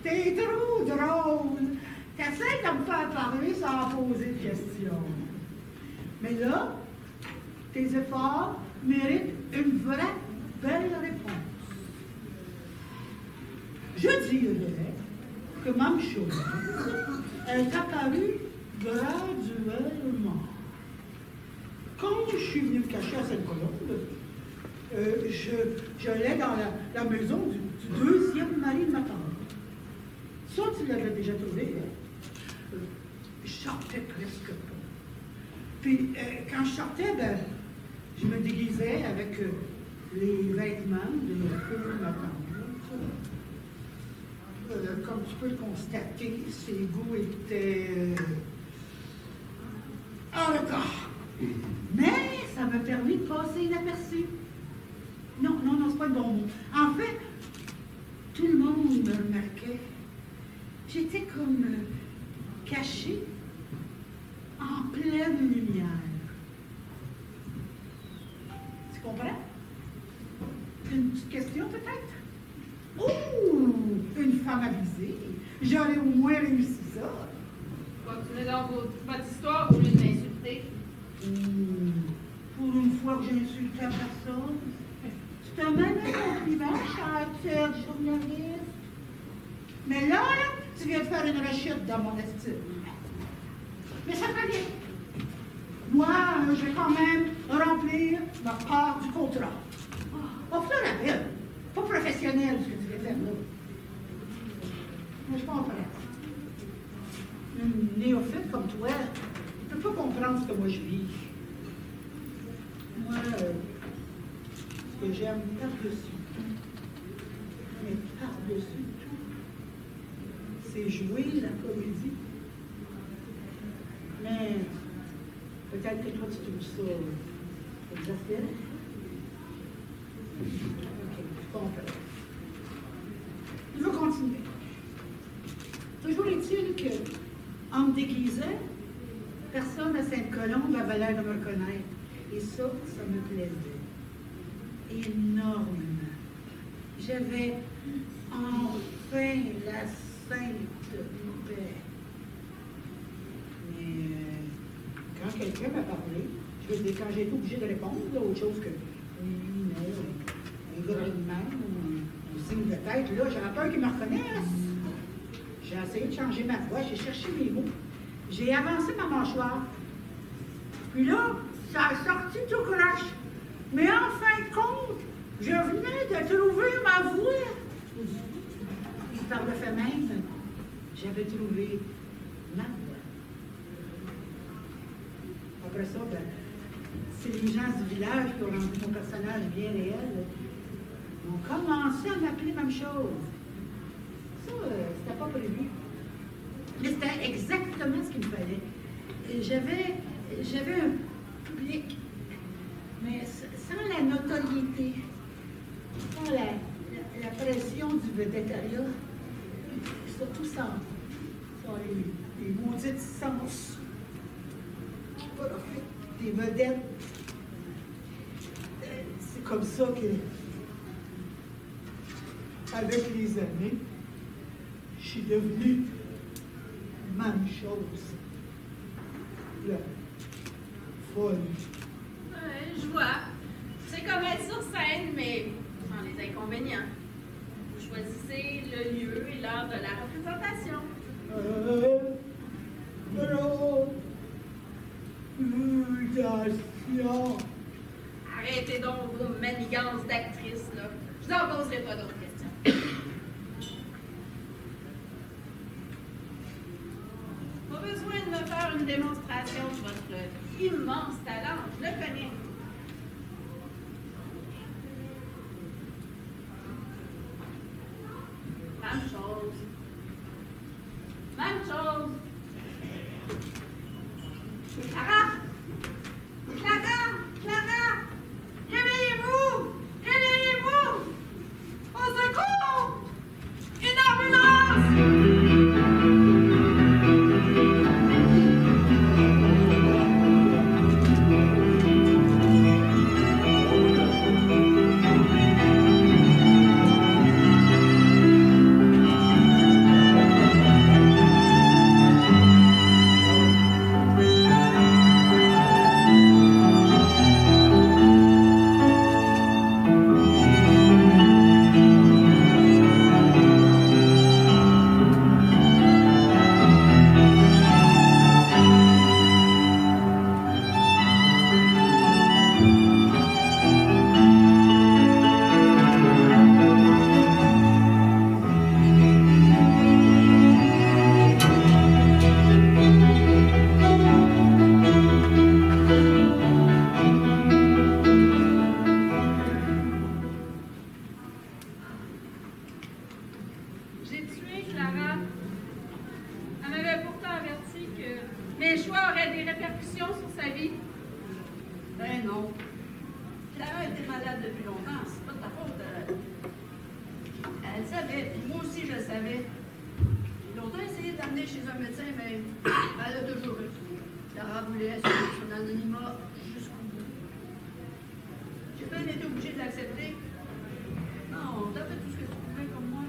T'es trop drôle. T'essaies de me faire parler sans poser de questions. Mais là, tes efforts méritent une vraie belle réponse. Je dirais que même chose est apparue graduellement. Quand je suis venue me cacher à Sainte-Colombe, j'allais dans la maison du du deuxième mari de ma tante. Ça, tu l'avais déjà trouvé, hein? Je sortais presque pas. Puis, quand je sortais, ben, je me déguisais avec les vêtements de ma tante. Comme tu peux le constater, ses goûts étaient hors de corps. Mais ça m'a permis de passer inaperçu. Non, c'est pas le bon mot. En fait, tout le monde me remarquait. J'étais comme cachée en pleine lumière. Tu comprends? Une petite question peut-être? Ouh! Une femme avisée. J'aurais au moins réussi ça. Continuez donc votre histoire au lieu de m'insulter. Pour une fois que j'ai insulté à personne. C'est un même compliment, chère journaliste. Mais là, tu viens de faire une rechute dans mon estime. Mais ça va bien. Moi, je vais quand même remplir ma part du contrat. Pas Florabelle, pas professionnel ce que tu viens faire là. Mais je comprends. Une néophyte comme toi ne peut pas comprendre ce que moi je vis. Moi, ce que j'aime par-dessus tout, mais par-dessus tout, c'est jouer la comédie. Mais peut-être que toi tu trouves ça exaspérant. Ok, je comprends. Je vais continuer. Toujours est-il que, en me déguisant, personne à Sainte-Colombe avait l'air de me reconnaître. Et ça me plaisait énormément. J'avais enfin la sainte paix. Mais quand quelqu'un m'a parlé, je veux dire, quand j'ai été obligée de répondre, là, autre chose que oui, non, un grognement, un signe de tête, là, j'avais peur qu'ils me reconnaissent. J'ai essayé de changer ma voix, j'ai cherché mes mots. J'ai avancé ma mâchoire. Puis là, ça a sorti tout croche. Mais en fin de compte, je venais de trouver ma voix. Par le fait même, j'avais trouvé ma voix. Après ça, ben, c'est les gens du village qui ont rendu mon personnage bien réel. Ils ont commencé à m'appeler même chose. Ça, c'était pas prévu. Mais c'était exactement ce qu'il me fallait. J'avais un public, mais sans la notoriété, sans la pression du védétariat, surtout sans les maudites sens, des vedettes. C'est comme ça que, avec les années, je suis devenue même chose. La folle. Ouais, je vois. C'est comme être sur scène, mais sans les inconvénients. Vous choisissez le lieu et l'heure de la représentation. Arrêtez donc vos manigances d'actrice, là. Je vous en poserai pas d'autres questions. Pas besoin de me faire une démonstration de votre immense talent, je le connais. Même chose. Même chose. Clara! Clara! Clara! Réveillez-vous! Réveillez-vous! Au secours! Une ambulance! mes choix auraient des répercussions sur sa vie? Ben non. Clara était malade depuis longtemps, c'est pas de ta faute. Elle savait, puis moi aussi je le savais. J'ai longtemps essayé de l'amener chez un médecin, mais elle a toujours refusé. Clara voulait assurer son anonymat jusqu'au bout. J'ai bien été obligée de l'accepter. Non, t'as fait tout ce que tu pouvais comme moi.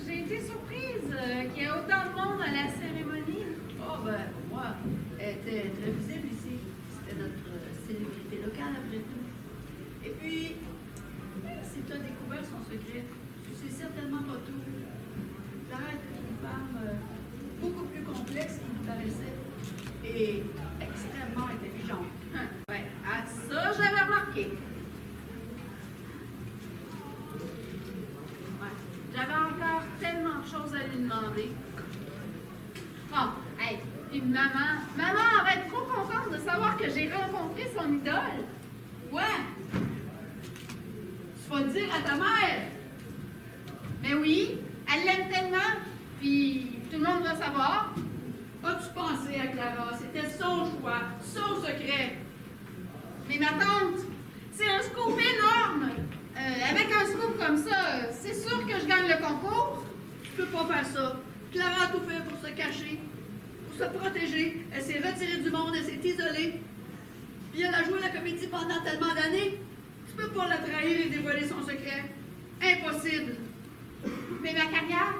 J'ai été surprise qu'il y ait autant de monde à la cérémonie. Oh, ben, pour moi, elle était très visible ici. C'était notre célébrité locale, après tout. Et puis, si tu as découvert son secret, tu sais certainement pas tout. Clara était une femme beaucoup plus complexe qu'il nous paraissait et extrêmement intelligente. Ouais, à ça, j'avais remarqué. J'avais encore tellement de choses à lui demander. Bon, hey, puis maman va être trop contente de savoir que j'ai rencontré son idole. Ouais! Tu vas le dire à ta mère! Mais oui, elle l'aime tellement, puis tout le monde va savoir. As-tu pensé à Clara? C'était son choix, son secret. Mais ma tante, c'est un scoop énorme. Avec un scoop comme ça, c'est sûr que je gagne le concours. Tu peux pas faire ça. Clara a tout fait pour se cacher, pour se protéger. Elle s'est retirée du monde, elle s'est isolée. Puis elle a joué la comédie pendant tellement d'années. Tu peux pas la trahir et dévoiler son secret. Impossible. Mais ma carrière,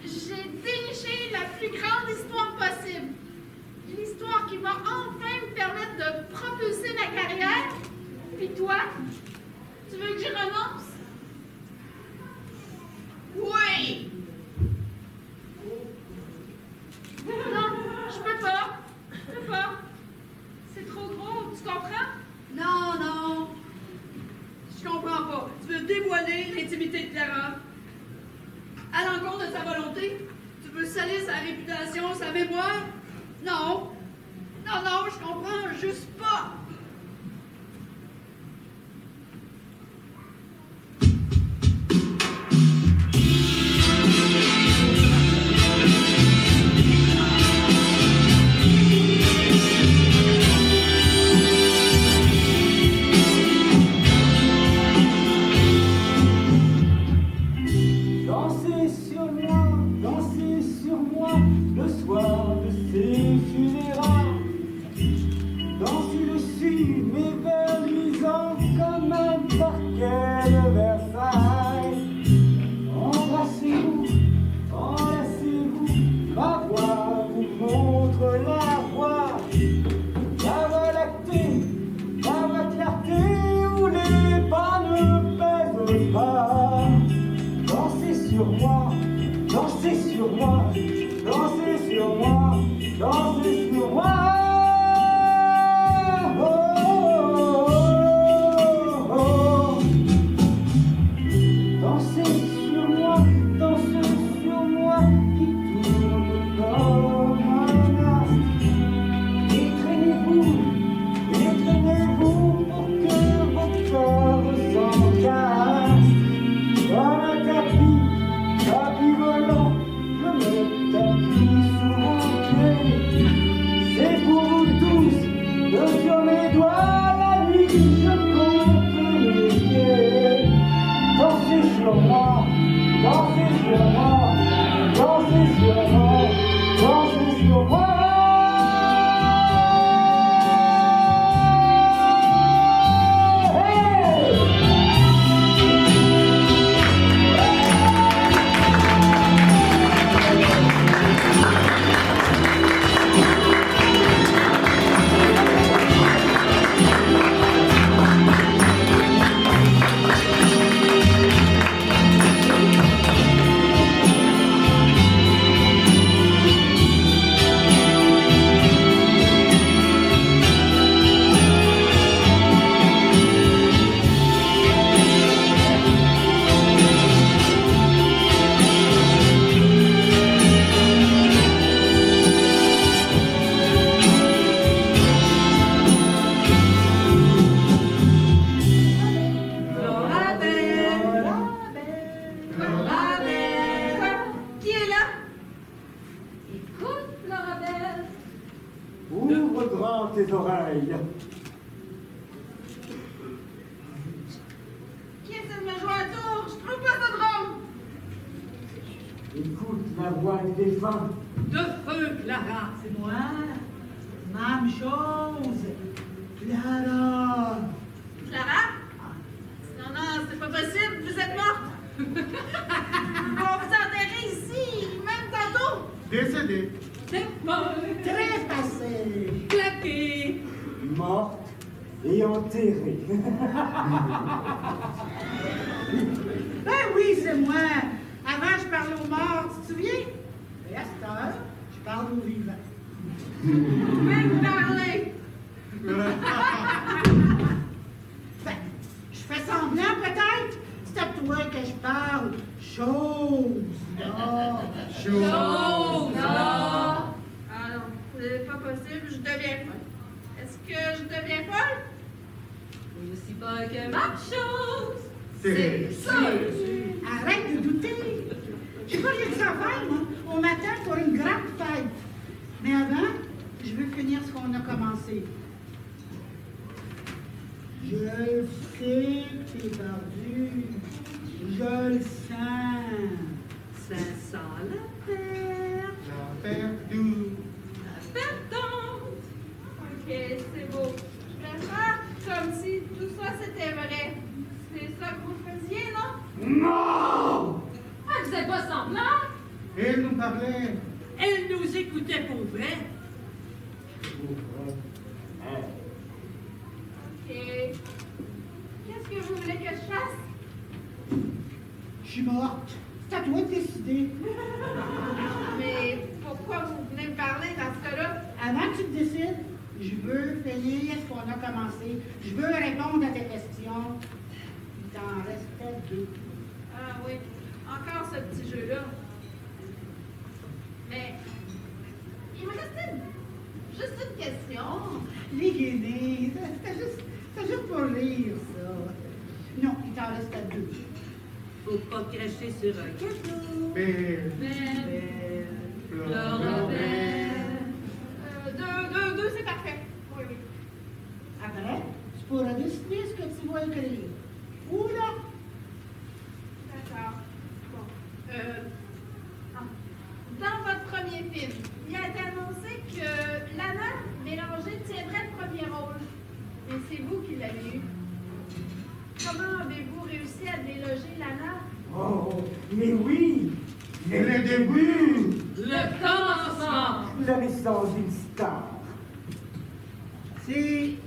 j'ai déniché la plus grande histoire possible. L'histoire qui va enfin me permettre de propulser ma carrière. Puis toi, tu veux que j'y renonce? Oui! Non, je peux pas. Je peux pas. C'est trop gros, tu comprends? Non, non. Je comprends pas. Tu veux dévoiler l'intimité de Clara à l'encontre de sa volonté? Tu veux salir sa réputation, sa mémoire? Non. Non, non, je comprends juste pas. Dansez sur moi le soir de ses funérailles. Dansez dessus mes verres luisants comme un parquet de Versailles. Embrassez-vous, enlacez-vous, ma voix vous montre la voie. La voie lactée, la voie clarté où les pas ne pèsent pas. Dansez sur moi, dansez sur moi, dansez sur moi, dansez sur moi. Oh, oh, oh, oh. Dansez sur moi qui tourne comme un astre. Étreignez-vous pour que votre corps s'encasse. Comme un tapis volant, le tapis sous vos pieds. C'est pour vous tous, que sur mes doigts, la nuit, je compte mes pieds. Dansez sur moi, dansez sur moi, dansez sur moi, dansez sur moi. La voix du défunt. De feu, Clara. C'est moi. Même chose. Clara. Clara? Non, non, c'est pas possible, vous êtes morte. On vous enterrer ici, même tantôt. Décédé. C'est mort. Très passé. Claqué. Morte et enterrée. Ben oui, c'est moi. Avant, je parlais aux morts, tu te souviens? Et à cette heure, je parle aux vivants. Même parler. Ben, je fais semblant peut-être. C'est à toi que je parle. Chose. Non. Non. Ah non, c'est pas possible, je deviens folle. Est-ce que je deviens folle? Aussi pas que ma chose. C'est ça. Arrête de douter. Je sais pas rien que ça faire, moi. On m'attend pour une grande fête. Mais avant, je veux finir ce qu'on a commencé. Je le sais que t'es perdu. Je le sens. Ça sent la terre. La perdue. La perdante. Ok, c'est beau. Je vais faire comme si tout ça c'était vrai. C'est ça que vous faisiez, non? Non! Ah, vous êtes pas semblant? Elle nous parlait. Elle nous écoutait pour vrai. Ok. Qu'est-ce que vous voulez que je fasse? Je suis morte. C'est à toi de décider. Mais pourquoi vous venez me parler dans ce cas-là? Avant que tu te décides, je veux finir ce qu'on a commencé. Je veux répondre à tes questions. Il t'en restait 2. Ah oui, encore ce petit jeu-là. Mais il me restait juste une question. Les guenilles, c'est juste pour rire, ça. Non, il t'en restait 2. Faut pas cracher sur un cadeau. Belle. Belle. Florent. Deux, c'est parfait. Oui, oui. Après, tu pourras décider ce que tu vas écrire. Ou là. D'accord. Bon. Dans votre premier film, il a été annoncé que Lana Bélanger tiendrait le premier rôle. Mais c'est vous qui l'avez eu. Comment avez-vous réussi à déloger Lana? Oh, mais oui! Dès le début! Le commencement. La naissance d'une star. C'est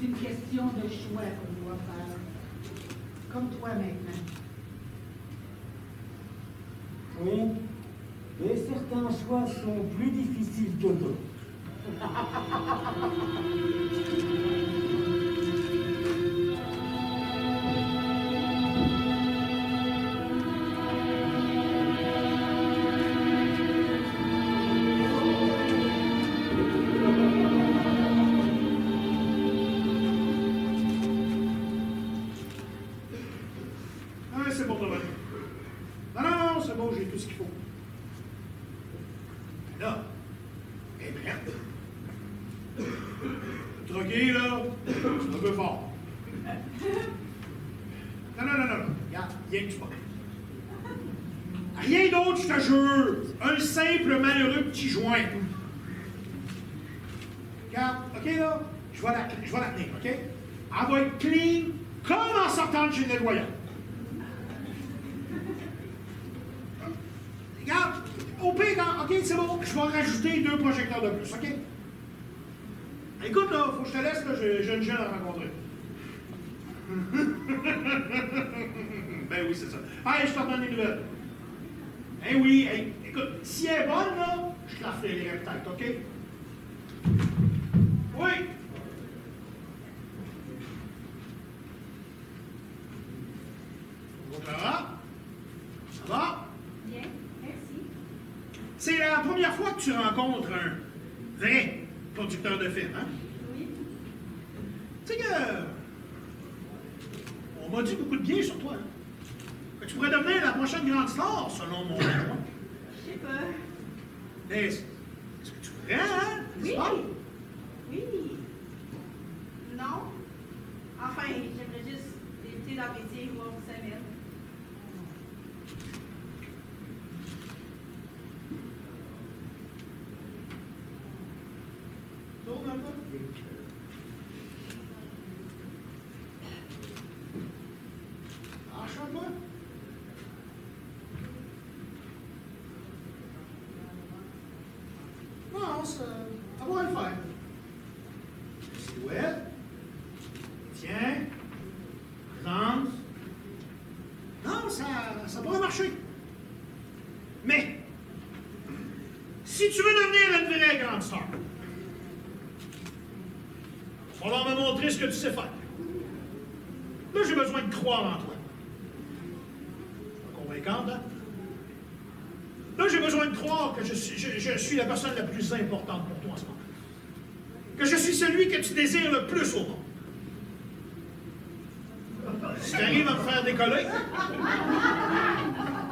une question de choix qu'on doit faire. Comme toi maintenant. Oui, et certains choix sont plus difficiles que d'autres. Ah, c'est bon, demain. Non, c'est bon, j'ai tout ce qu'il faut. Là, elle est prête. Le troquet, là, c'est un peu fort. Non. Regarde, rien que tu vois. Rien d'autre, je te jure. Un simple malheureux petit joint. Regarde, OK, là, je vais la tenir, OK? Elle va être clean comme en sortant de chez le nettoyant. Regarde, au pire, OK, c'est bon, je vais rajouter 2 projecteurs de plus, OK? Écoute, là, faut que je te laisse, là, j'ai une jeune à rencontrer. Ben oui, c'est ça. Hey, je te redonne des nouvelles. Eh oui, hey, écoute, si elle est bonne, là, je te la referai peut-être, OK? Oui! Clara? Ça va? Bien, merci. C'est la première fois que tu rencontres un vrai producteur de film, hein? Oui. Tu sais que... On m'a dit beaucoup de bien sur toi, hein? Que tu pourrais devenir la prochaine grande star, selon mon choix. Je sais pas. Mais est-ce que tu pourrais, hein? Oui. N'est-ce pas? Oui. Non. Enfin, j'aimerais juste débuter dans le métier, voir où ça mène. pense, ça pourrait le faire. Silhouette. Tiens. Présence. Non, ça pourrait marcher. Mais, si tu veux devenir une vraie grande star, tu vas falloir me montrer ce que tu sais faire. Là, j'ai besoin de croire en toi. Pas convaincante, hein? Là, j'ai besoin de croire que je suis la personne la plus importante pour toi en ce moment. Que je suis celui que tu désires le plus au monde. Si tu arrives à me faire décoller,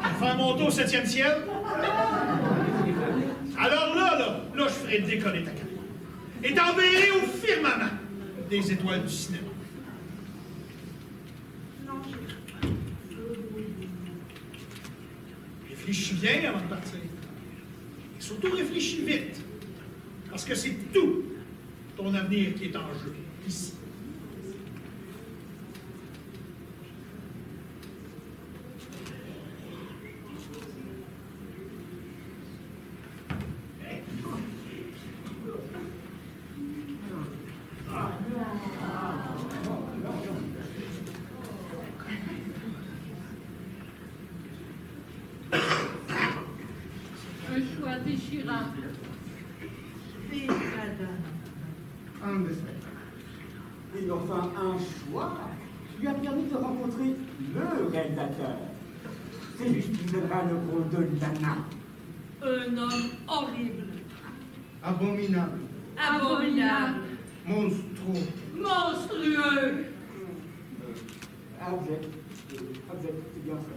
à me faire monter au 7e ciel, alors là, je ferai décoller ta carrière. Et t'enverrai au firmament des étoiles du cinéma. Non, Réfléchis bien avant de partir. Et surtout, réfléchis vite. Parce que c'est tout ton avenir qui est en jeu, ici. Un choix déchirant. En effet. Et enfin, un choix lui a permis de rencontrer le réalisateur. C'est lui qui donnera le rôle de Lana. Un homme horrible, Abominable. abominable, Monstrueux. monstrueux. Abject, c'est bien ça.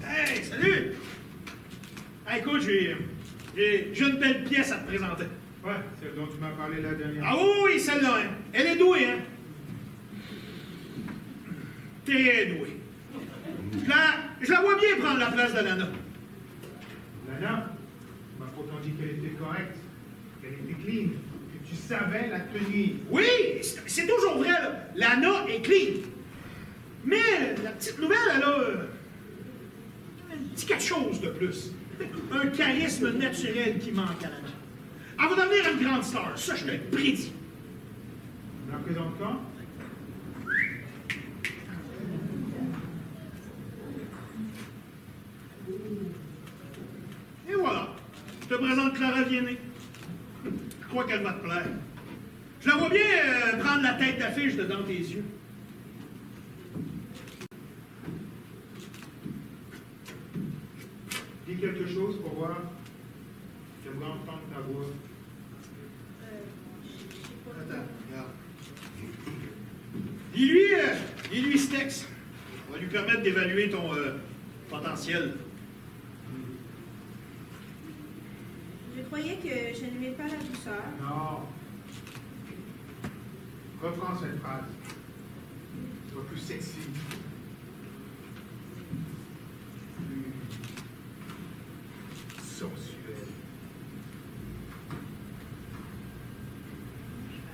Hey, salut! Hey, écoute, j'ai une belle pièce à te présenter. Ouais, celle dont tu m'as parlé la dernière Ah oui, celle-là, hein. Elle est douée, hein? Très douée. Je la vois bien prendre la place de Lana. Lana, tu m'as pourtant dit qu'elle était correcte, qu'elle était clean, que tu savais la tenir. Oui, c'est toujours vrai, là. Lana est clean. Mais la petite nouvelle, elle a un petit quelque chose de plus. Un charisme naturel qui manque à Lana. Elle va devenir une grande star, ça je te le prédis. Tu la présentes quand? Et voilà, je te présente Clara Viennet. Je crois qu'elle va te plaire. Je la vois bien prendre la tête d'affiche dedans tes yeux. Dis quelque chose pour voir. J'aimerais entendre ta voix. Attends, regarde. Dis-lui ce texte. On va lui permettre d'évaluer ton potentiel. Je croyais que je n'aimais pas la douceur. Non. Reprends cette phrase. Sois plus sexy. Plus sensuel.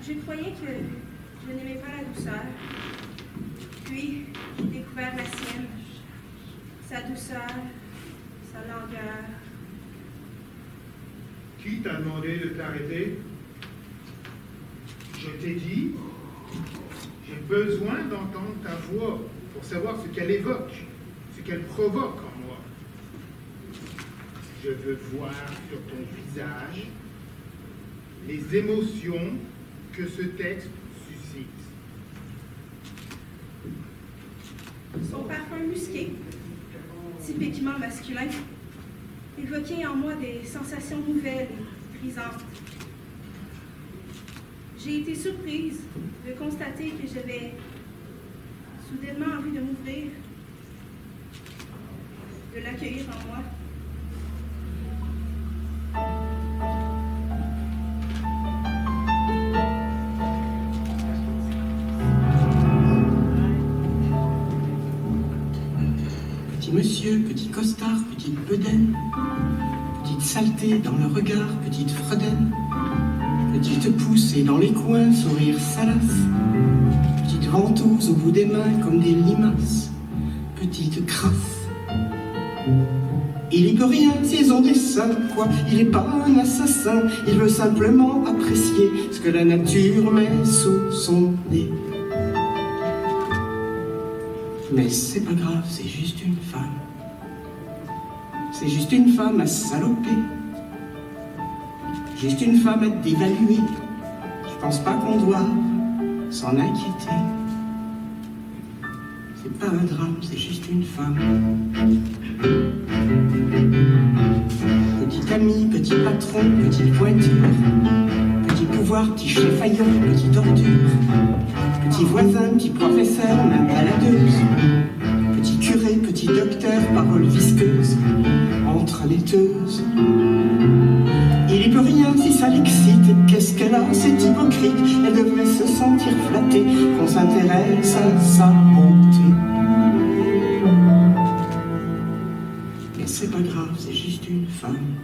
Je croyais que je n'aimais pas la douceur. Puis, j'ai découvert la sienne. Sa douceur, sa langueur. Qui t'a demandé de t'arrêter? Je t'ai dit, j'ai besoin d'entendre ta voix pour savoir ce qu'elle évoque, ce qu'elle provoque en moi. Je veux voir sur ton visage les émotions que ce texte suscite. Son parfum musqué, typiquement masculin, évoquait en moi des sensations nouvelles et frisantes. J'ai été surprise de constater que j'avais soudainement envie de m'ouvrir, de l'accueillir en moi. Petit monsieur, petit costard, petite bedaine, petite saleté dans le regard, petite fredaine, petite poussée dans les coins, sourire salace, petite ventouse au bout des mains comme des limaces, petite crasse, Il y peut rien, c'est son dessin, quoi. Il est pas un assassin, il veut simplement apprécier ce que la nature met sous son nez. Mais c'est pas grave, c'est juste une femme. C'est juste une femme à saloper. Juste une femme à dévaluer. Je pense pas qu'on doit s'en inquiéter. C'est pas un drame, c'est juste une femme. Petit ami, petit patron, petite pointure, petit pouvoir, petit chef faillant, petite ordure, petit voisin, petit professeur, même baladeuse, petit curé, petit docteur, parole visqueuse, entrelaiteuse. Il y peut rien si ça l'excite, qu'est-ce qu'elle a, c'est hypocrite, elle devrait se sentir flattée, qu'on s'intéresse à sa bonté. Mais c'est pas grave, c'est juste une femme.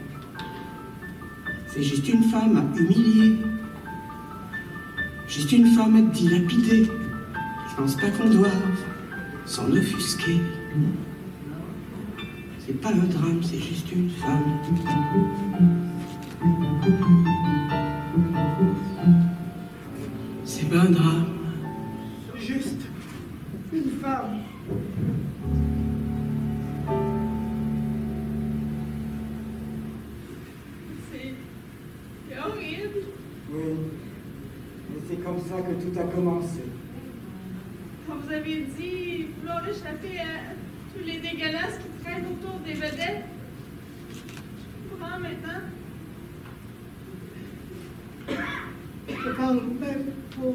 C'est juste une femme à humilier. Juste une femme à dilapider. Je pense pas qu'on doive s'en offusquer. C'est pas un drame, c'est juste une femme. C'est pas un drame. Juste une femme. C'est horrible. Oui, mais c'est comme ça que tout a commencé. Quand vous avez dit vouloir échapper à tous les dégueulasses qui traînent autour des vedettes, comment maintenant? Je parle même pour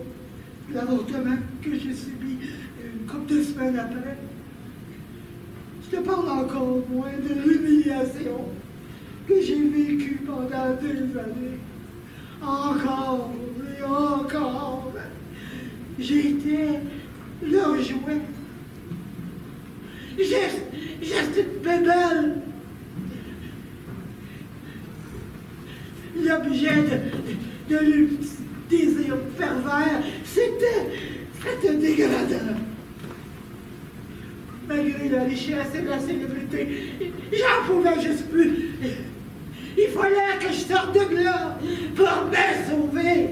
l'avortement que j'ai subi une couple de semaines après. Je te parle encore moins de l'humiliation que j'ai vécue pendant 2 années. Encore et encore. J'étais leur jouet. J'étais une bébelle. L'objet de leur désir pervers, c'était dégradant. Malgré la richesse et la célébrité, j'en pouvais juste plus. Il fallait que je sorte de là pour me sauver.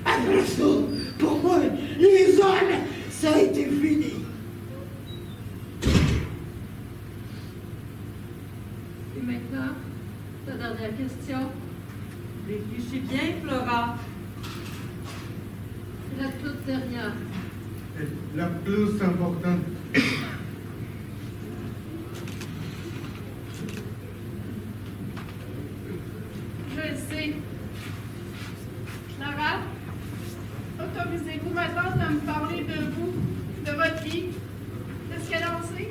Après ça, pour moi, les hommes, ça a été fini. Et maintenant, ta dernière question. Réfléchis bien, Flora. La toute dernière. La plus importante. Je le sais. Clara, autorisez-vous maintenant à me parler de vous, de votre vie, de ce qu'elle en sait?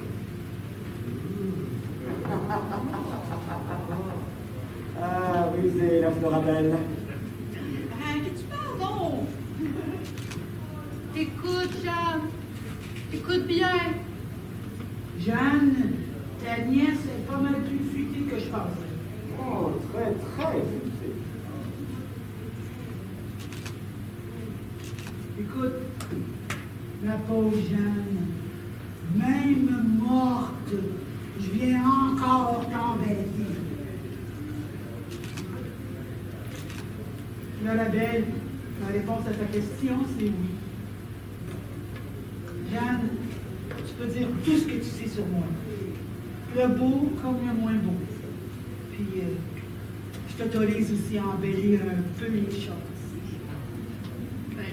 Ah, rusée, la Florabelle. Que tu parles donc? Écoute, Jeanne. Écoute bien. Jeanne, ta nièce est pas mal plus futée que je pensais. Oh, très, très futée. Écoute, la pauvre Jeanne, même morte, je viens encore t'embêter. Florabelle, la réponse à ta question, c'est oui. Jeanne, tu peux dire tout ce que tu sais sur moi. Le beau comme le moins beau. Puis, je t'autorise aussi à embellir un peu les choses. Ben,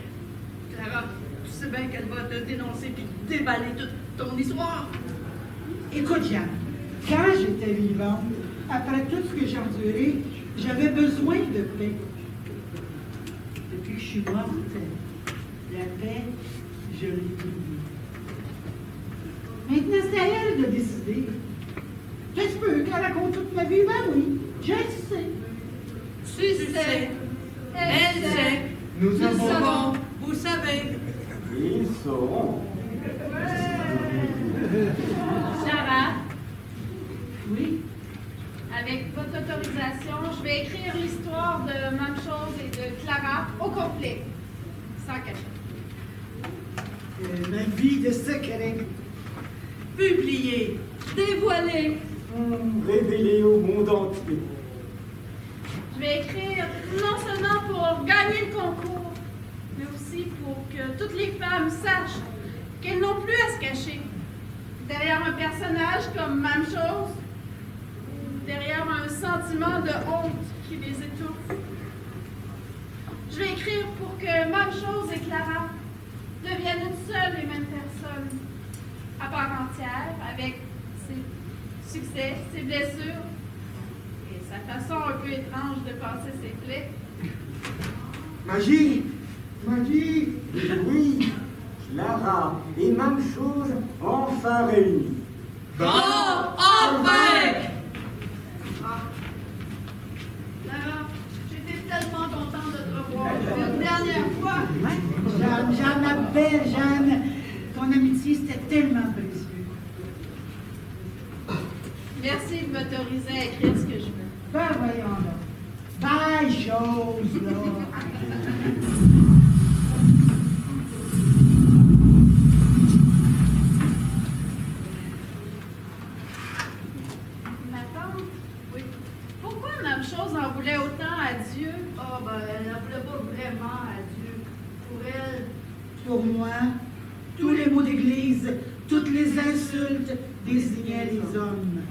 Clara, tu sais bien qu'elle va te dénoncer puis déballer toute ton histoire. Écoute, Jeanne, quand j'étais vivante, après tout ce que j'ai enduré, j'avais besoin de paix. Depuis que je suis morte, la paix, je l'ai trouvée. Maintenant, c'est à elle de décider. Ça se peut qu'elle raconte toute ma vie, ben oui, je le sais. Tu sais. Elle sait. Nous savons. Vous savez. Ils sauront. Clara, Oui, avec votre autorisation, je vais écrire l'histoire de Même Chose et de Clara au complet, sans cachette. ma vie de secret. Publié. dévoiler. Révéler au monde entier. Je vais écrire non seulement pour gagner le concours, mais aussi pour que toutes les femmes sachent qu'elles n'ont plus à se cacher derrière un personnage comme Mame Chose, ou derrière un sentiment de honte qui les étouffe. Je vais écrire pour que Mame Chose et Clara deviennent une seule et même personne, à part entière, avec ses succès, ses blessures, et sa façon un peu étrange de passer ses plaies. Magie! Magie! Oui, Clara et Mame Chose enfin réunis. Oh, enfin! Clara, j'étais tellement contente de te revoir une dernière fois. Jeanne, ma belle Jeanne, ton amitié, c'était tellement précieux. Merci de m'autoriser à écrire ce que je veux. Ben voyons là. Belle chose, là. Ma tante, oui. Pourquoi Mame Chose en voulait autant à Dieu? Oh, ben, elle n'en voulait pas vraiment à Dieu. Pour elle, Pour moi, tous les mots d'église, toutes les insultes désignaient les hommes.